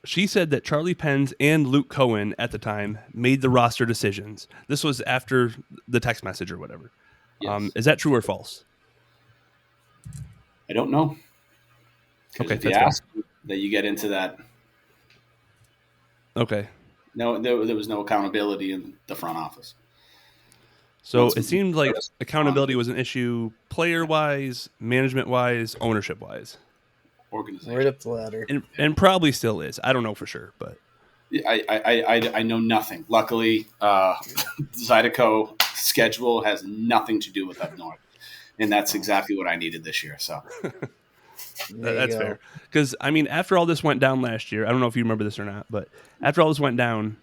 She said that Charlie Penns and Luke Cohen at the time made the roster decisions. This was after the text message or whatever. Yes. Is that true or false? I don't know. Okay, if you ask that, you get into that. Okay. No, there was no accountability in the front office. So it seemed like accountability was an issue player-wise, management-wise, ownership-wise. Organization. Right up the ladder. And probably still is. I don't know for sure, but I know nothing. Luckily, Zydeco schedule has nothing to do with up north, and that's exactly what I needed this year. So that's fair. Because after all this went down last year, I don't know if you remember this or not, but after all this went down,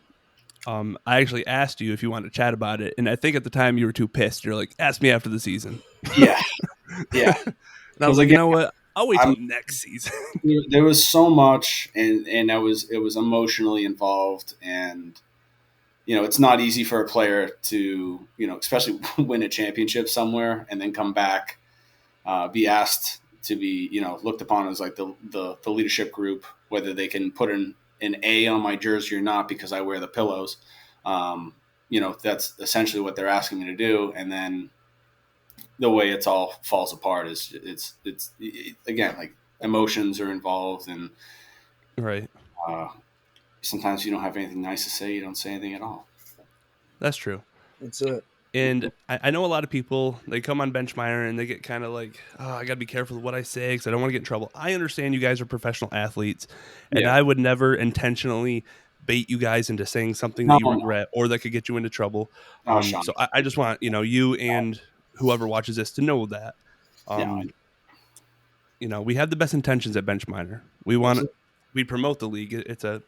I actually asked you if you wanted to chat about it, and I think at the time you were too pissed. You're like, "Ask me after the season." Yeah. And I was like, you know what? I'll wait till next season. There was so much, and it was emotionally involved, and it's not easy for a player to especially win a championship somewhere and then come back, be asked to be looked upon as like the leadership group, whether they can put an A on my jersey or not because I wear the pillows. That's essentially what they're asking me to do, and then the way it's all falls apart is it's again, like, emotions are involved, and right. Sometimes you don't have anything nice to say. You don't say anything at all. That's true. That's it. And I know a lot of people, they come on Benchmire and they get kind of like, oh, I got to be careful with what I say because I don't want to get in trouble. I understand you guys are professional athletes, and I would never intentionally bait you guys into saying something that you regret or that could get you into trouble. So I just want, you and whoever watches this to know that. We have the best intentions at Benchminer. We promote the league. It's a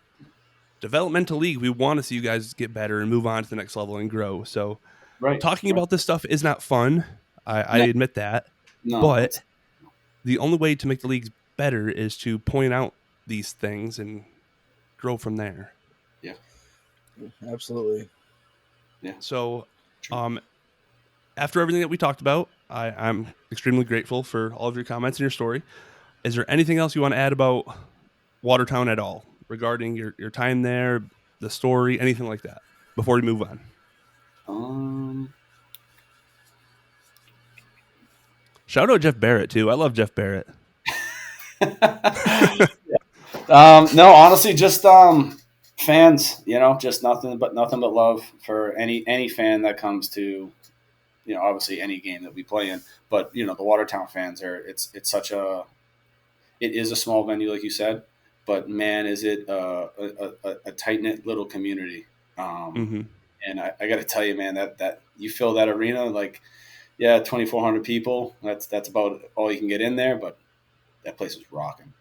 developmental league. We want to see you guys get better and move on to the next level and grow. So talking about this stuff is not fun. I admit that. But the only way to make the leagues better is to point out these things and grow from there. Yeah. Absolutely. Yeah. So, after everything that we talked about, I'm extremely grateful for all of your comments and your story. Is there anything else you want to add about Watertown at all regarding your time there, the story, anything like that before we move on? Shout out Jeff Barrett too. I love Jeff Barrett. No, honestly, just fans. Just nothing but love for any fan that comes to, obviously any game that we play in. But the Watertown fans are. It is a small venue, like you said, but man, is it a tight knit little community. And I got to tell you, man, that you fill that arena, like, 2,400 people. That's about all you can get in there, but that place is rocking.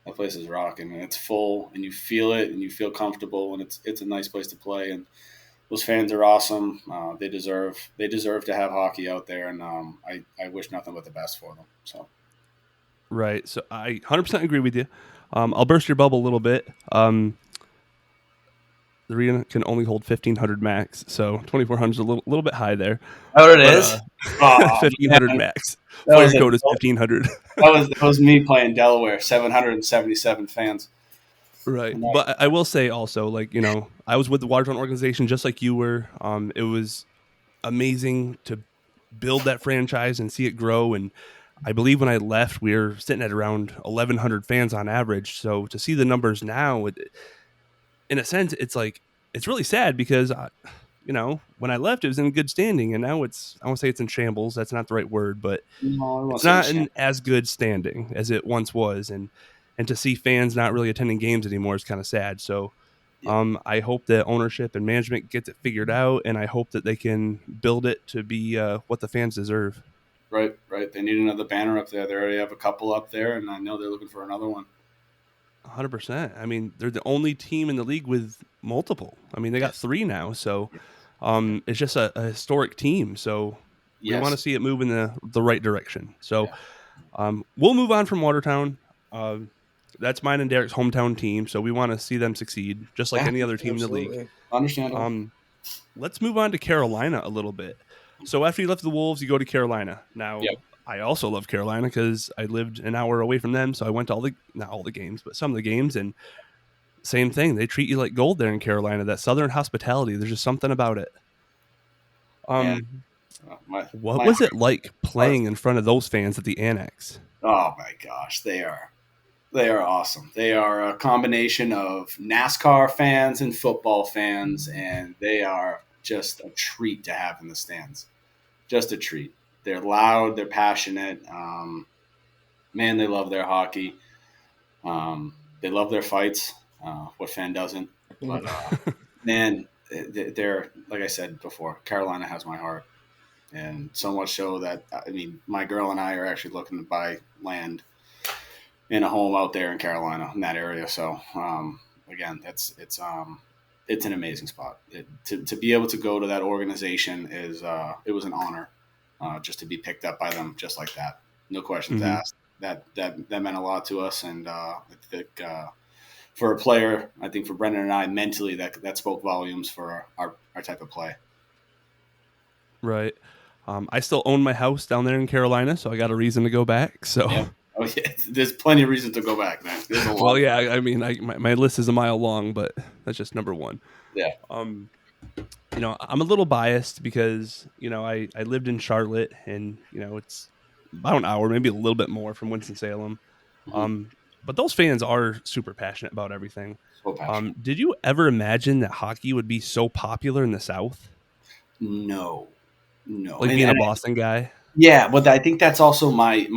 That place is rocking, and it's full, and you feel it, and you feel comfortable, and it's a nice place to play. And those fans are awesome. They deserve to have hockey out there, and I wish nothing but the best for them. So, right. So I 100% agree with you. I'll burst your bubble a little bit. The arena can only hold 1,500 max, so 2,400 is a little bit high there. Oh, it is? 1,500 max. Player code is 1,500. That was me playing Delaware, 777 fans. Right. But I will say also, like, I was with the Watertown organization just like you were. It was amazing to build that franchise and see it grow. And I believe when I left, we were sitting at around 1,100 fans on average. So to see the numbers now, in a sense, it's like it's really sad because when I left, it was in good standing, and now I won't say it's in shambles. That's not the right word, but No, I won't it's say not shame. in as good standing as it once was, and to see fans not really attending games anymore is kind of sad. So. Yep. I hope that ownership and management gets it figured out, and I hope that they can build it to be what the fans deserve. Right. They need another banner up there. They already have a couple up there, and I know they're looking for another one. 100%. I mean, they're the only team in the league with multiple. I mean, they got Yes. 3 now, so it's just a historic team. So we want to Yes. see it move in the right direction. So Yeah. we'll move on from Watertown. That's mine and Derek's hometown team, so we want to see them succeed, just like Yeah. any other team in the league. Absolutely. Understandable. Let's move on to Carolina a little bit. So after you left the Wolves, you go to Carolina. Now, Yep. I also love Carolina because I lived an hour away from them, so I went to not all the games, but some of the games, and same thing. They treat you like gold there in Carolina. That Southern hospitality, there's just something about it. Man, What was it like heart- playing in front of those fans at the Annex? Oh my gosh, they are awesome. They are a combination of NASCAR fans and football fans, and they are just a treat to have in the stands. Just a treat. They're loud. They're passionate. Man, they love their hockey. They love their fights. What fan doesn't? But man, they're like I said before. Carolina has my heart, and so much so that my girl and I are actually looking to buy land in a home out there in Carolina in that area. So again, it's an amazing spot. To be able to go to that organization it was an honor just to be picked up by them just like that. No questions asked. That meant a lot to us, and I think for a player, I think for Brendan and I mentally that spoke volumes for our type of play. Right. I still own my house down there in Carolina, so I got a reason to go back. So. Yeah. Oh yeah, there's plenty of reason to go back, man. There's a lot. Well, yeah, I mean, my list is a mile long, but that's just number one. Yeah. I'm a little biased because I lived in Charlotte, and it's about an hour, maybe a little bit more from Winston-Salem. Mm-hmm. But those fans are super passionate about everything. So passionate. Did you ever imagine that hockey would be so popular in the South? No. Like being a Boston guy. Yeah, but I think that's also my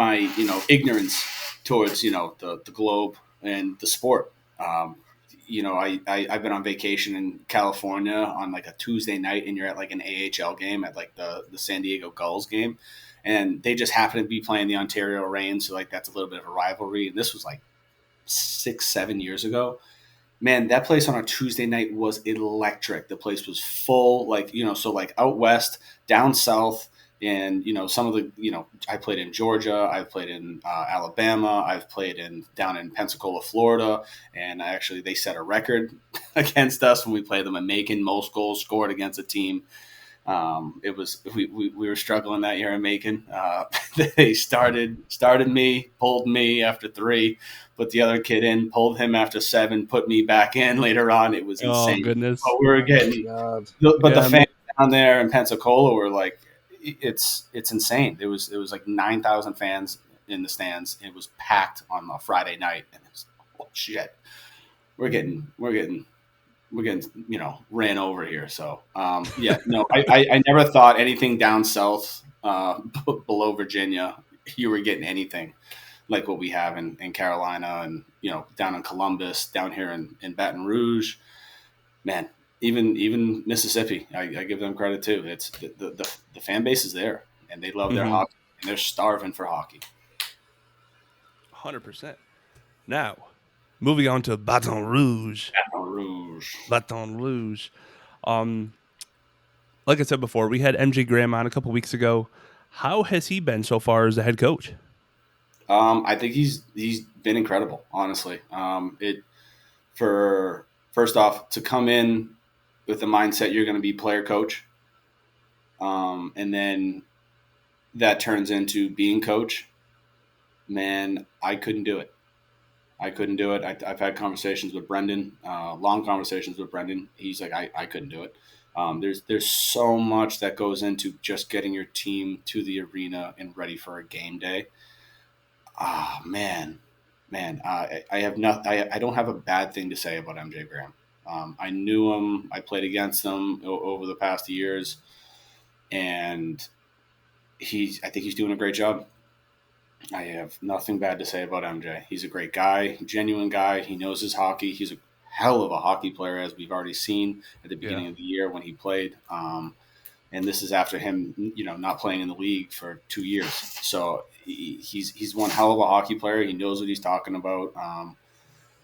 ignorance towards the globe and the sport. I've been on vacation in California on like a Tuesday night, and you're at like an AHL game at like the San Diego Gulls game, and they just happen to be playing the Ontario Reign, so like that's a little bit of a rivalry. And this was like 6-7 years ago. Man, that place on a Tuesday night was electric. The place was full, so like out west, down south. And, some of the, I played in Georgia, I've played in Alabama, I've played down in Pensacola, Florida. And they set a record against us when we played them in Macon, most goals scored against a team. We were struggling that year in Macon. They started me, pulled me after 3, put the other kid in, pulled him after 7, put me back in later on. It was insane. Oh, goodness. But we were getting, the fans down there in Pensacola were like, it's insane. It was like 9,000 fans in the stands. It was packed on a Friday night, and it's shit. We're getting ran over here. So I never thought anything down south below Virginia you were getting anything like what we have in Carolina and down in Columbus, down here in Baton Rouge. Man, even Mississippi, I give them credit too. It's the fan base is there, and they love their hockey, and they're starving for hockey. 100%. Now, moving on to Baton Rouge. Baton Rouge. Like I said before, we had MJ Graham on a couple weeks ago. How has he been so far as the head coach? I think he's been incredible, honestly. First off, to come in with the mindset you're going to be player coach, and then that turns into being coach. Man, I couldn't do it. I've had conversations with Brendan, long conversations with Brendan. He's like, I couldn't do it. There's so much that goes into just getting your team to the arena and ready for a game day. Ah, man, I have not. I don't have a bad thing to say about MJ Graham. I knew him. I played against him over the past years, and I think he's doing a great job. I have nothing bad to say about MJ. He's a great guy, genuine guy. He knows his hockey. He's a hell of a hockey player, as we've already seen at the beginning of the year when he played. And this is after him, not playing in the league for 2 years. So he's one hell of a hockey player. He knows what he's talking about.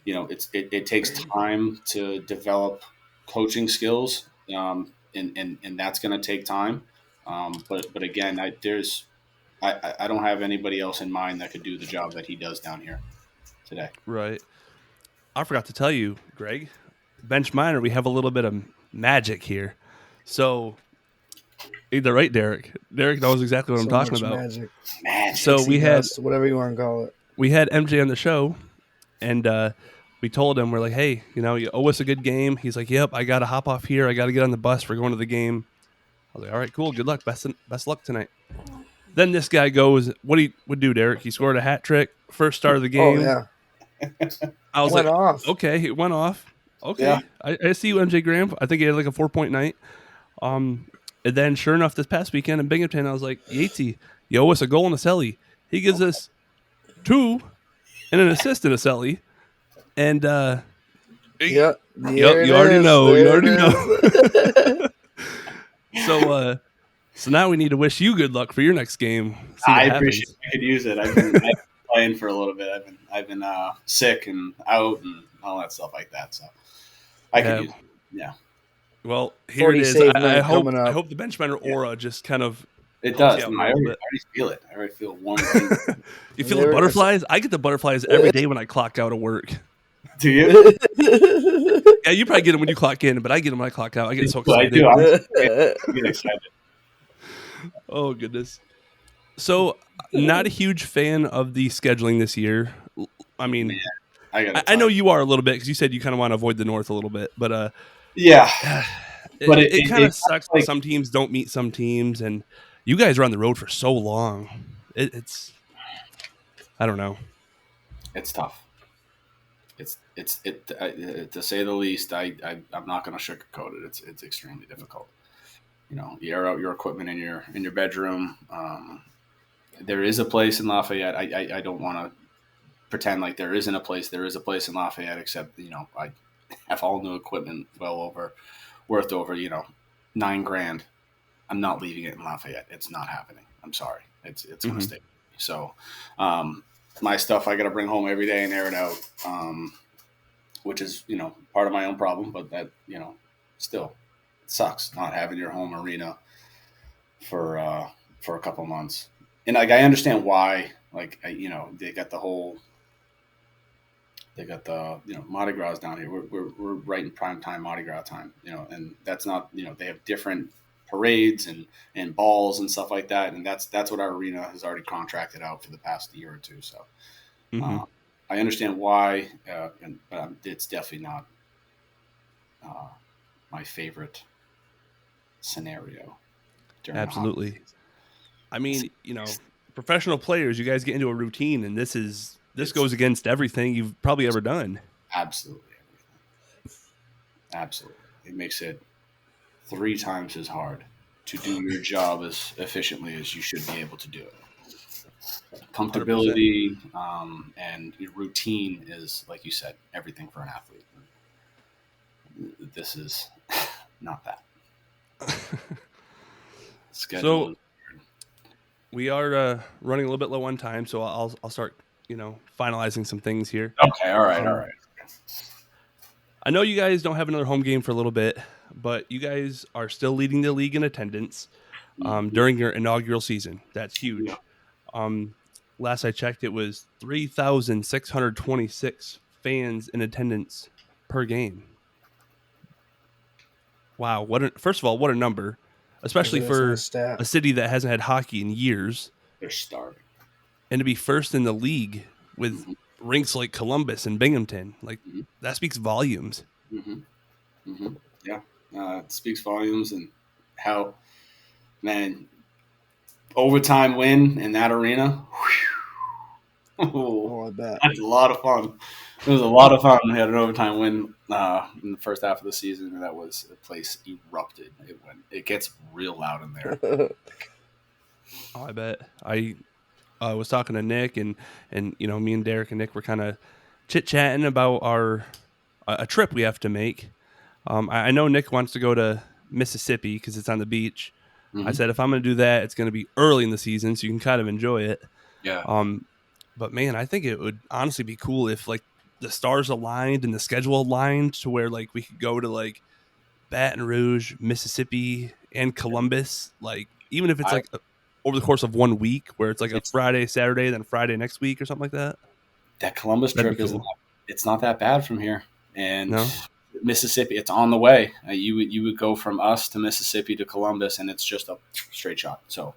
It takes time to develop coaching skills, and that's going to take time. But again, I don't have anybody else in mind that could do the job that he does down here today. Right. I forgot to tell you, Greg, bench minor, we have a little bit of magic here. So, either right, Derek. Derek knows exactly what I'm talking about. Magic. So we had whatever you want to call it. We had MJ on the show, and we told him, we're like, hey, you owe us a good game. He's like, yep, I got to hop off here. I got to get on the bus. We're going to the game. I was like, all right, cool. Good luck. Best luck tonight. Then this guy goes, what he would do, Derek? He scored a hat trick, first start of the game. Oh, yeah. I was went like, off. Okay, it went off. Okay. Yeah. I see you, MJ Graham. I think he had like a 4-point night. And then sure enough, this past weekend in Binghamton, I was like, Yatesy, you owe us a goal and a celly. He gives us 2 and an assist in a celly. And Yeah. yep, you already know. You already know. So now we need to wish you good luck for your next game. I appreciate it. I could use it. I've been playing for a little bit. I've been sick and out and all that stuff like that. So I could use it. Yeah. Well, here it is. I hope the benchminer aura just kind of. It does. I already feel it. I already feel warm. You feel the butterflies? I get the butterflies every day when I clock out of work. Do you? Yeah, you probably get them when you clock in, but I get them when I clock out. I get so excited. I do. I get excited. Oh, goodness. So, not a huge fan of the scheduling this year. I mean, I know you are a little bit because you said you kind of want to avoid the North a little bit, but yeah. But it kind of sucks that some teams don't meet some teams, and you guys are on the road for so long. It's I don't know. It's tough. To say the least. I'm not going to sugarcoat it. It's extremely difficult. You air out your equipment in your bedroom. There is a place in Lafayette. I don't want to pretend like there isn't a place. There is a place in Lafayette, except I have all new equipment worth over $9,000. I'm not leaving it in Lafayette. It's not happening. I'm sorry. It's going to stay. So my stuff I got to bring home every day and air it out, which is part of my own problem. But that still. Sucks not having your home arena for a couple months, and I understand why. They got the Mardi Gras down here. We're right in prime time Mardi Gras time, and that's not they have different parades and balls and stuff like that, and that's what our arena has already contracted out for the past year or two. So I understand why, but it's definitely not my favorite scenario. Absolutely. I mean, professional players, you guys get into a routine, and this goes against everything you've probably ever done. Absolutely everything. Absolutely. It makes it 3 times as hard to do your job as efficiently as you should be able to do it. Comfortability and your routine is, like you said, everything for an athlete. This is not that. So we are running a little bit low on time, so I'll start finalizing some things here. Okay, all right. I know you guys don't have another home game for a little bit, but you guys are still leading the league in attendance during your inaugural season. That's huge. Last I checked, it was 3,626 fans in attendance per game. Wow! First of all, what a number, especially for a city that hasn't had hockey in years. They're starving, and to be first in the league with rinks like Columbus and Binghamton, that speaks volumes. Yeah, It speaks volumes, and how, man, overtime win in that arena. Oh, I bet. That's a lot of fun. It was a lot of fun. We had an overtime win in the first half of the season, and the place erupted. It gets real loud in there. Oh, I bet. I was talking to Nick, and me and Derek and Nick were kind of chit chatting about a trip we have to make. I know Nick wants to go to Mississippi because it's on the beach. Mm-hmm. I said if I'm going to do that, it's going to be early in the season so you can kind of enjoy it. Yeah. But man, I think it would honestly be cool if like the stars aligned and the schedule aligned to where like we could go to like Baton Rouge, Mississippi, and Columbus. Like even if it's over the course of 1 week, where it's like a Friday, Saturday, then Friday next week or something like that. That Columbus That'd trip be cool. it's not that bad from here, and No? Mississippi, it's on the way. You would go from us to Mississippi to Columbus, and it's just a straight shot. So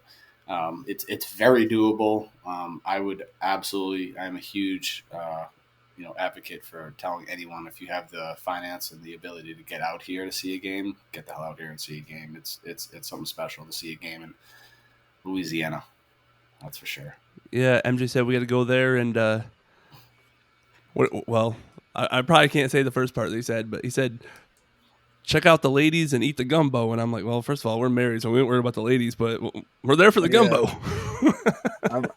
it's very doable. I would absolutely. I'm a huge advocate for telling anyone, if you have the finance and the ability to get out here to see a game, get the hell out here and see a game. It's something special to see a game in Louisiana. That's for sure. Yeah, MJ said we got to go there and well, I probably can't say the first part that he said, but he said check out the ladies and eat the gumbo. And I'm like, well, first of all, we're married, so we don't worry about the ladies, but we're there for the gumbo.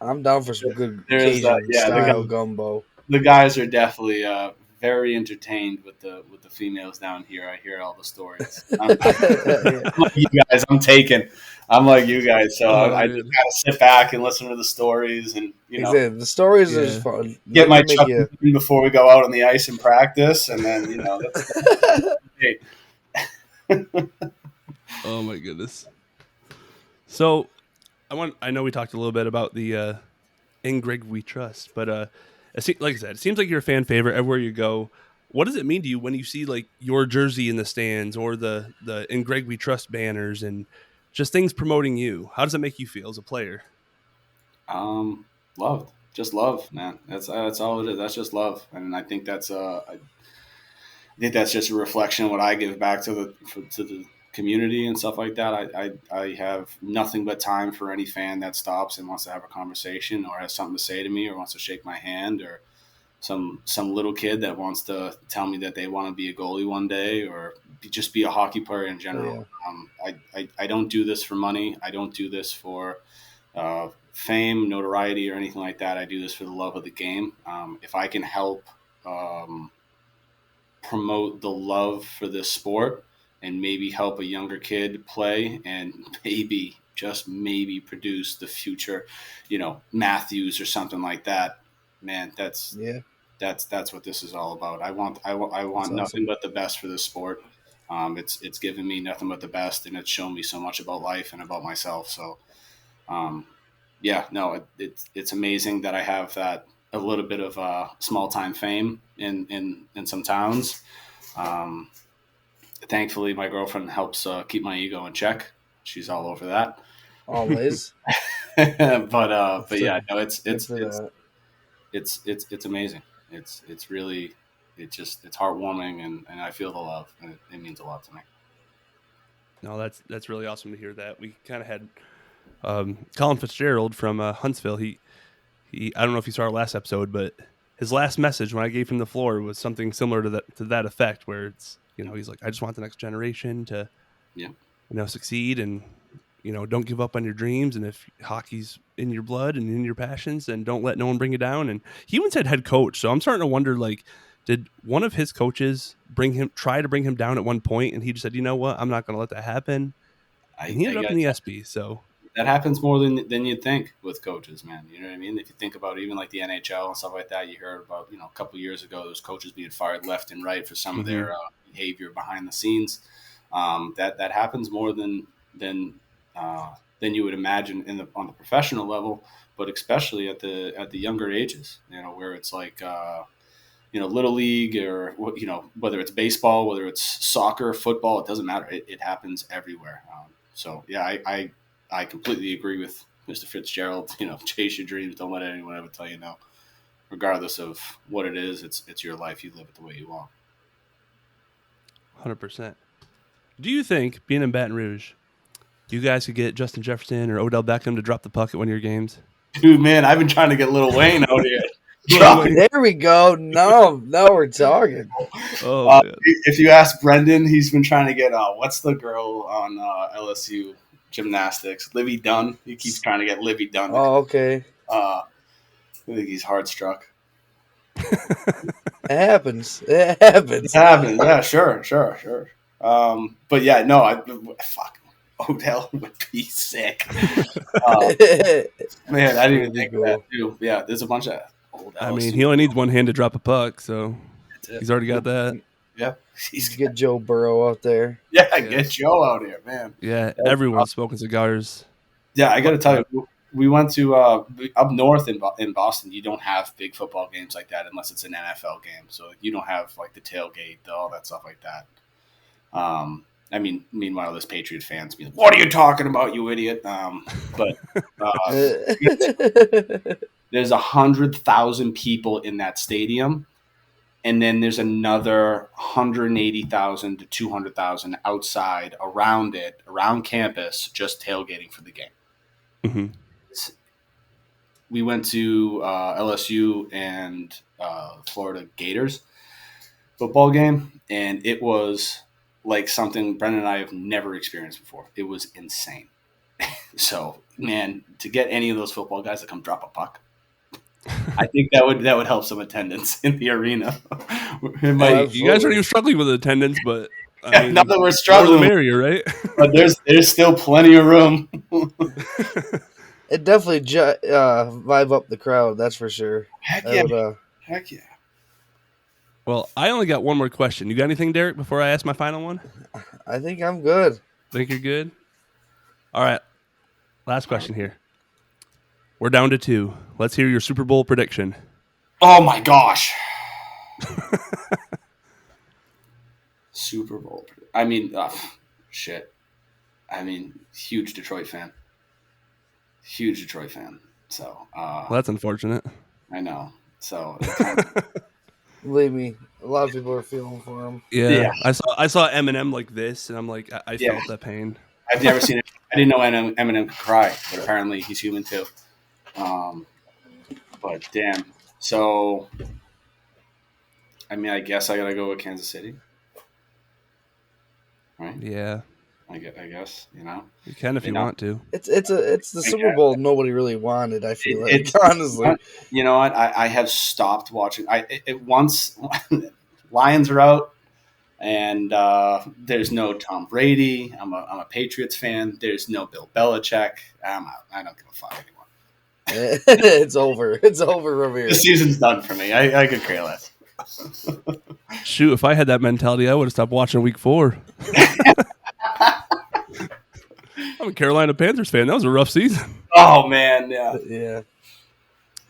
I'm down for some good There's Cajun style gumbo. The guys are definitely very entertained with the females down here. I hear all the stories. I'm like you guys. I'm like you guys. So I just kind of sit back and listen to the stories, and the stories are just fun. Get my chuck before we go out on the ice and practice, and then that's great. Oh my goodness. So I know we talked a little bit about the In Greg We Trust, but like I said, it seems like you're a fan favorite everywhere you go. What does it mean to you when you see like your jersey in the stands or the In Greg We Trust banners and just things promoting you? How does it make you feel as a player? Loved, just love, man. That's all it is. That's just love, and I think that's just a reflection of what I give back to the community and stuff like that. I have nothing but time for any fan that stops and wants to have a conversation or has something to say to me or wants to shake my hand, or some little kid that wants to tell me that they want to be a goalie one day or just be a hockey player in general. Yeah. I don't do this for money. I don't do this for fame, notoriety, or anything like that. I do this for the love of the game. If I can help promote the love for this sport and maybe help a younger kid play and maybe, just maybe, produce the future, Matthews or something like that, man, that's what this is all about. I want nothing but the best for this sport. It's given me nothing but the best, and it's shown me so much about life and about myself. So, it's amazing that I have that a little bit of small time fame in some towns. Thankfully, my girlfriend helps keep my ego in check. She's all over that. Always. but yeah, no, it's amazing. It's really, it's heartwarming, and I feel the love, and it means a lot to me. No, that's really awesome to hear that. We kind of had Colin Fitzgerald from Huntsville. He I don't know if you saw our last episode, but his last message when I gave him the floor was something similar to that effect, where it's, he's like, I just want the next generation to, succeed, and, don't give up on your dreams. And if hockey's in your blood and in your passions, then don't let no one bring you down. And he even said head coach. So I'm starting to wonder, like, did one of his coaches try to bring him down at one point, and he just said, you know what, I'm not going to let that happen. And he ended up in the SB. So that happens more than you'd think with coaches, man. You know what I mean? If you think about even like the NHL and stuff like that, you heard about, a couple of years ago, those coaches being fired left and right for some of their behavior behind the scenes. That happens more than you would imagine on the professional level, but especially at the younger ages, where it's like, little league or, whether it's baseball, whether it's soccer, football, it doesn't matter. It happens everywhere. So yeah, I completely agree with Mr. Fitzgerald. Chase your dreams. Don't let anyone ever tell you no. Regardless of what it is, it's your life. You live it the way you want. 100%. Do you think, being in Baton Rouge, you guys could get Justin Jefferson or Odell Beckham to drop the puck at one of your games? Dude, man, I've been trying to get Lil Wayne out here. There we go. No, we're talking. Oh, man. If you ask Brendan, he's been trying to get what's the girl on LSU gymnastics? Livy Dunn. He keeps trying to get Livy Dunn. Oh, okay. I think he's hard struck. It happens. It happens. Yeah, sure. But yeah, no, fuck. Odell would be sick. Man, I didn't even think of that too. Yeah, there's a bunch of old. I mean, he only needs one hand to drop a puck, so he's already got that. Yeah, he's get Joe Burrow out there. Yeah, get Joe out here, man. Yeah, everyone's smoking cigars. Yeah, I got to tell you, we went to up north in Boston. You don't have big football games like that unless it's an NFL game. So you don't have like the tailgate, all that stuff like that. I mean, meanwhile, there's Patriot fans being like, "What are you talking about, you idiot?" But there's 100,000 people in that stadium, and then there's another 180,000 to 200,000 outside around campus, just tailgating for the game. Mm-hmm. We went to LSU and Florida Gators football game, and it was like something Brendan and I have never experienced before. It was insane. So, man, to get any of those football guys to come drop a puck, I think that would help some attendance in the arena. You guys are even struggling with attendance, but I mean, not that we're struggling, more the merrier, right? But there's still plenty of room. It definitely vibe up the crowd. That's for sure. Heck yeah! Well, I only got one more question. You got anything, Derek, before I ask my final one? I think I'm good. Think you're good? All right. Last question here. We're down to 2. Let's hear your Super Bowl prediction. Oh, my gosh. Super Bowl. I mean, shit. I mean, huge Detroit fan. So, well, that's unfortunate. I know. So, believe me, a lot of people are feeling for him. Yeah. I saw Eminem like this, and I'm like, I felt that pain. I've never seen it. I didn't know Eminem could cry, but apparently he's human too. But damn. So, I mean, I guess I gotta go with Kansas City, right? Yeah. I guess, you know. You can if you want to. It's the Super Bowl nobody really wanted. I feel like honestly. You know what? I have stopped watching. Once Lions are out, and there's no Tom Brady. I'm a Patriots fan. There's no Bill Belichick. I'm out. I don't give a fuck anymore. It's over. It's over from here. The season's done for me. I could care less. Shoot, if I had that mentality, I would have stopped watching Week 4. I'm a Carolina Panthers fan. That was a rough season. Oh, man. Yeah.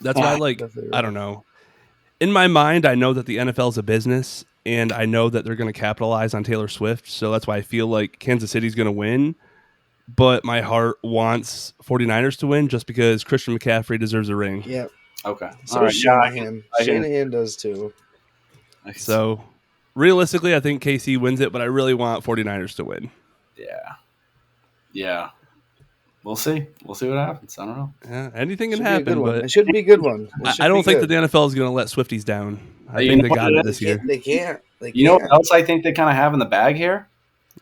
That's why, I don't know. In my mind, I know that the NFL is a business, and I know that they're going to capitalize on Taylor Swift. So that's why I feel like Kansas City's going to win. But my heart wants 49ers to win just because Christian McCaffrey deserves a ring. Yeah. Okay. So right. Shanahan does too. So realistically, I think KC wins it, but I really want 49ers to win. Yeah. We'll see. We'll see what happens. I don't know. Yeah, anything can happen, but it should be a good one. I don't think that the NFL is going to let Swifties down. I think they got it this year. They can't. You know what else I think they kind of have in the bag here?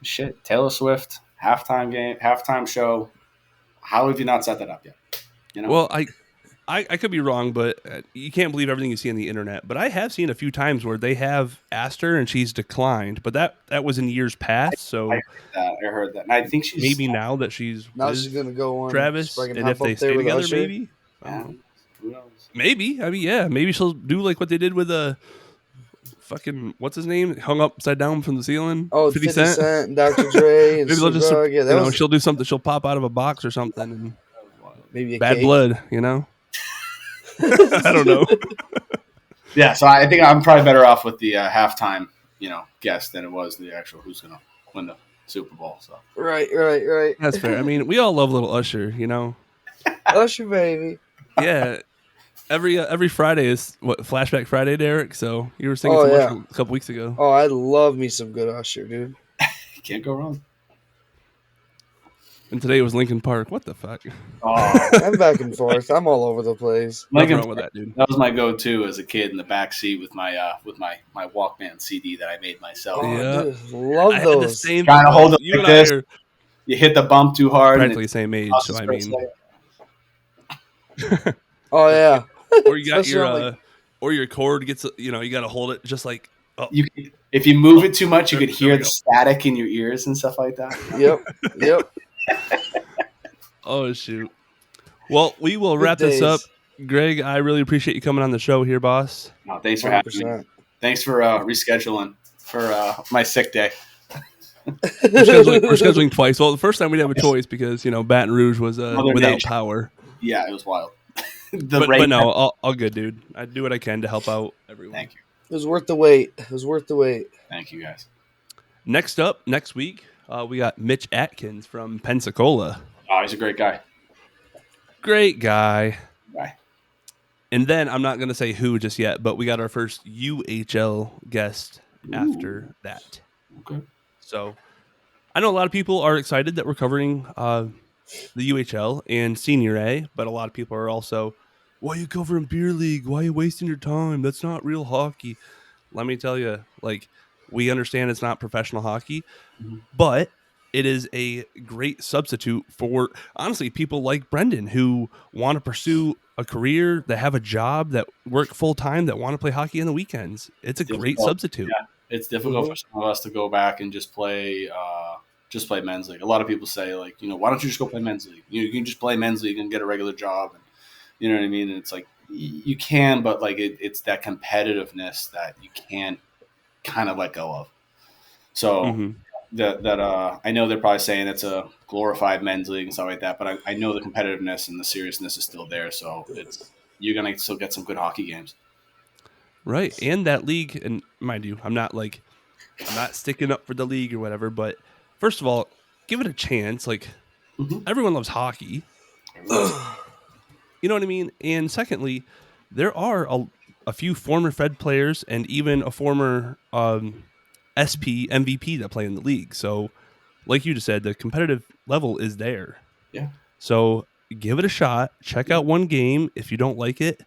Shit, Taylor Swift, halftime show. How have you not set that up yet? You know? Well, I could be wrong, but you can't believe everything you see on the internet. But I have seen a few times where they have asked her and she's declined. But that was in years past. So I heard that. And I think she's maybe now that she's going to go on Travis, and if they stay together, maybe. Who knows? Maybe. I mean, yeah. Maybe she'll do like what they did with fucking what's his name hung upside down from the ceiling. Oh, 50 Cent, Dr. Dre, and maybe they'll just she'll do something. She'll pop out of a box or something, and maybe a bad cake. Blood. You know. I don't know. Yeah, so I think I'm probably better off with the halftime, guess than it was the actual who's going to win the Super Bowl. So right. That's fair. I mean, we all love little Usher, Usher, baby. Yeah. Every Friday is Flashback Friday, Derek. So you were singing a couple weeks ago. Oh, I love me some good Usher, dude. can't go wrong. And today it was Lincoln Park. What the fuck? Oh, I'm back and forth. I'm all over the place. What's Lincoln wrong with that, dude? That was my go-to as a kid in the back seat with my Walkman CD that I made myself. Oh, Yeah. dude, love I had the those. same. Trying to hold it You like and I this. are You hit the bump too hard. practically And the same age, so I mean, Oh yeah. or you got Especially on, like, or your cord gets, you got to hold it just like. Oh, if you move it too much, you could There hear we the go. static in your ears and stuff like that. Yep. oh shoot. Well, we will Good wrap this up. days. Greg, I really appreciate you coming on the show here, boss. No, thanks for having me. 100%. Thanks for rescheduling for my sick day. We're scheduling twice. Well, the first time we didn't have a choice because Baton Rouge was Mother without Nature. power. Yeah, it was wild. But no, all good, dude. I do what I can to help out everyone. Thank you. It was worth the wait. Thank you, guys. Next up, next week, we got Mitch Atkins from Pensacola. Oh, he's a great guy. Great guy. Bye. And then I'm not going to say who just yet, but we got our first UHL guest after that. Okay. So I know a lot of people are excited that we're covering the UHL and Senior A, but a lot of people are also, why are you covering beer league? Why are you wasting your time? That's not real hockey. Let me tell you, we understand it's not professional hockey, but it is a great substitute for, honestly, people like Brendan who want to pursue a career, that have a job, that work full time, that want to play hockey on the weekends. It's a great substitute. Yeah, it's difficult for some of us to go back and just play men's league. A lot of people say, why don't you just go play men's league? You can just play men's league and get a regular job. And you know what I mean? And it's like, you can, but it's that competitiveness that you can't kind of let go of. So that I know they're probably saying it's a glorified men's league and stuff like that, but I know the competitiveness and the seriousness is still there. So you're going to still get some good hockey games. Right. And that league, and mind you, I'm not sticking up for the league or whatever, but first of all, give it a chance. Everyone loves hockey. You know what I mean? And secondly, there are a few former Fed players and even a former SP MVP that play in the league. So, like you just said, the competitive level is there. Yeah. So give it a shot. Check out one game. If you don't like it,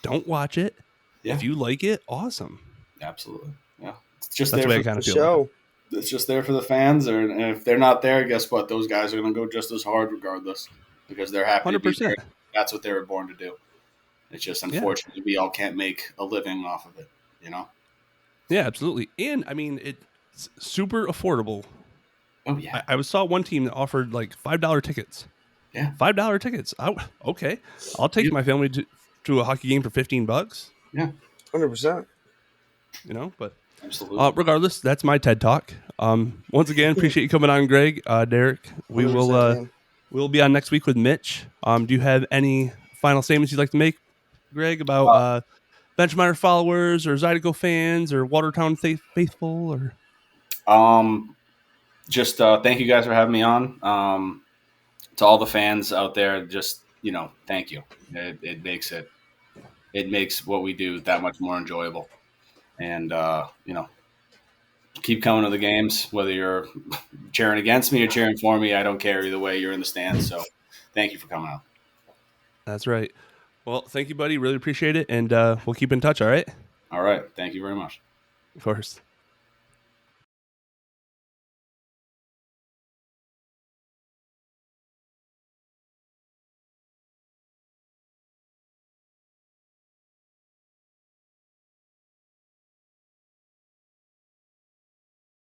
don't watch it. Yeah. If you like it, awesome. Absolutely. Yeah. It's just That's there the way I for kind of The feel. show. It's just there for the fans, and if they're not there, guess what? Those guys are going to go just as hard regardless because they're happy to be 100%. there. That's what they were born to do. It's just unfortunately we all can't make a living off of it, Yeah, absolutely. And I mean, it's super affordable. Oh yeah. I saw one team that offered $5 tickets. Yeah. $5 tickets. Okay. I'll take my family to a hockey game for $15. Yeah. 100%. But absolutely. regardless, that's my TED Talk. Once again, appreciate you coming on, Greg, Derek. We will we'll be on next week with Mitch. Do you have any final statements you'd like to make, Greg, about Benchmire followers or Zydeco fans or Watertown faithful or? Just thank you guys for having me on. To all the fans out there, just thank you. It makes what we do that much more enjoyable. And keep coming to the games, whether you're cheering against me or cheering for me. I don't care either way. You're in the stands, so thank you for coming out. That's right. Well, thank you, buddy. Really appreciate it, and we'll keep in touch. All right. All right. Thank you very much. Of course.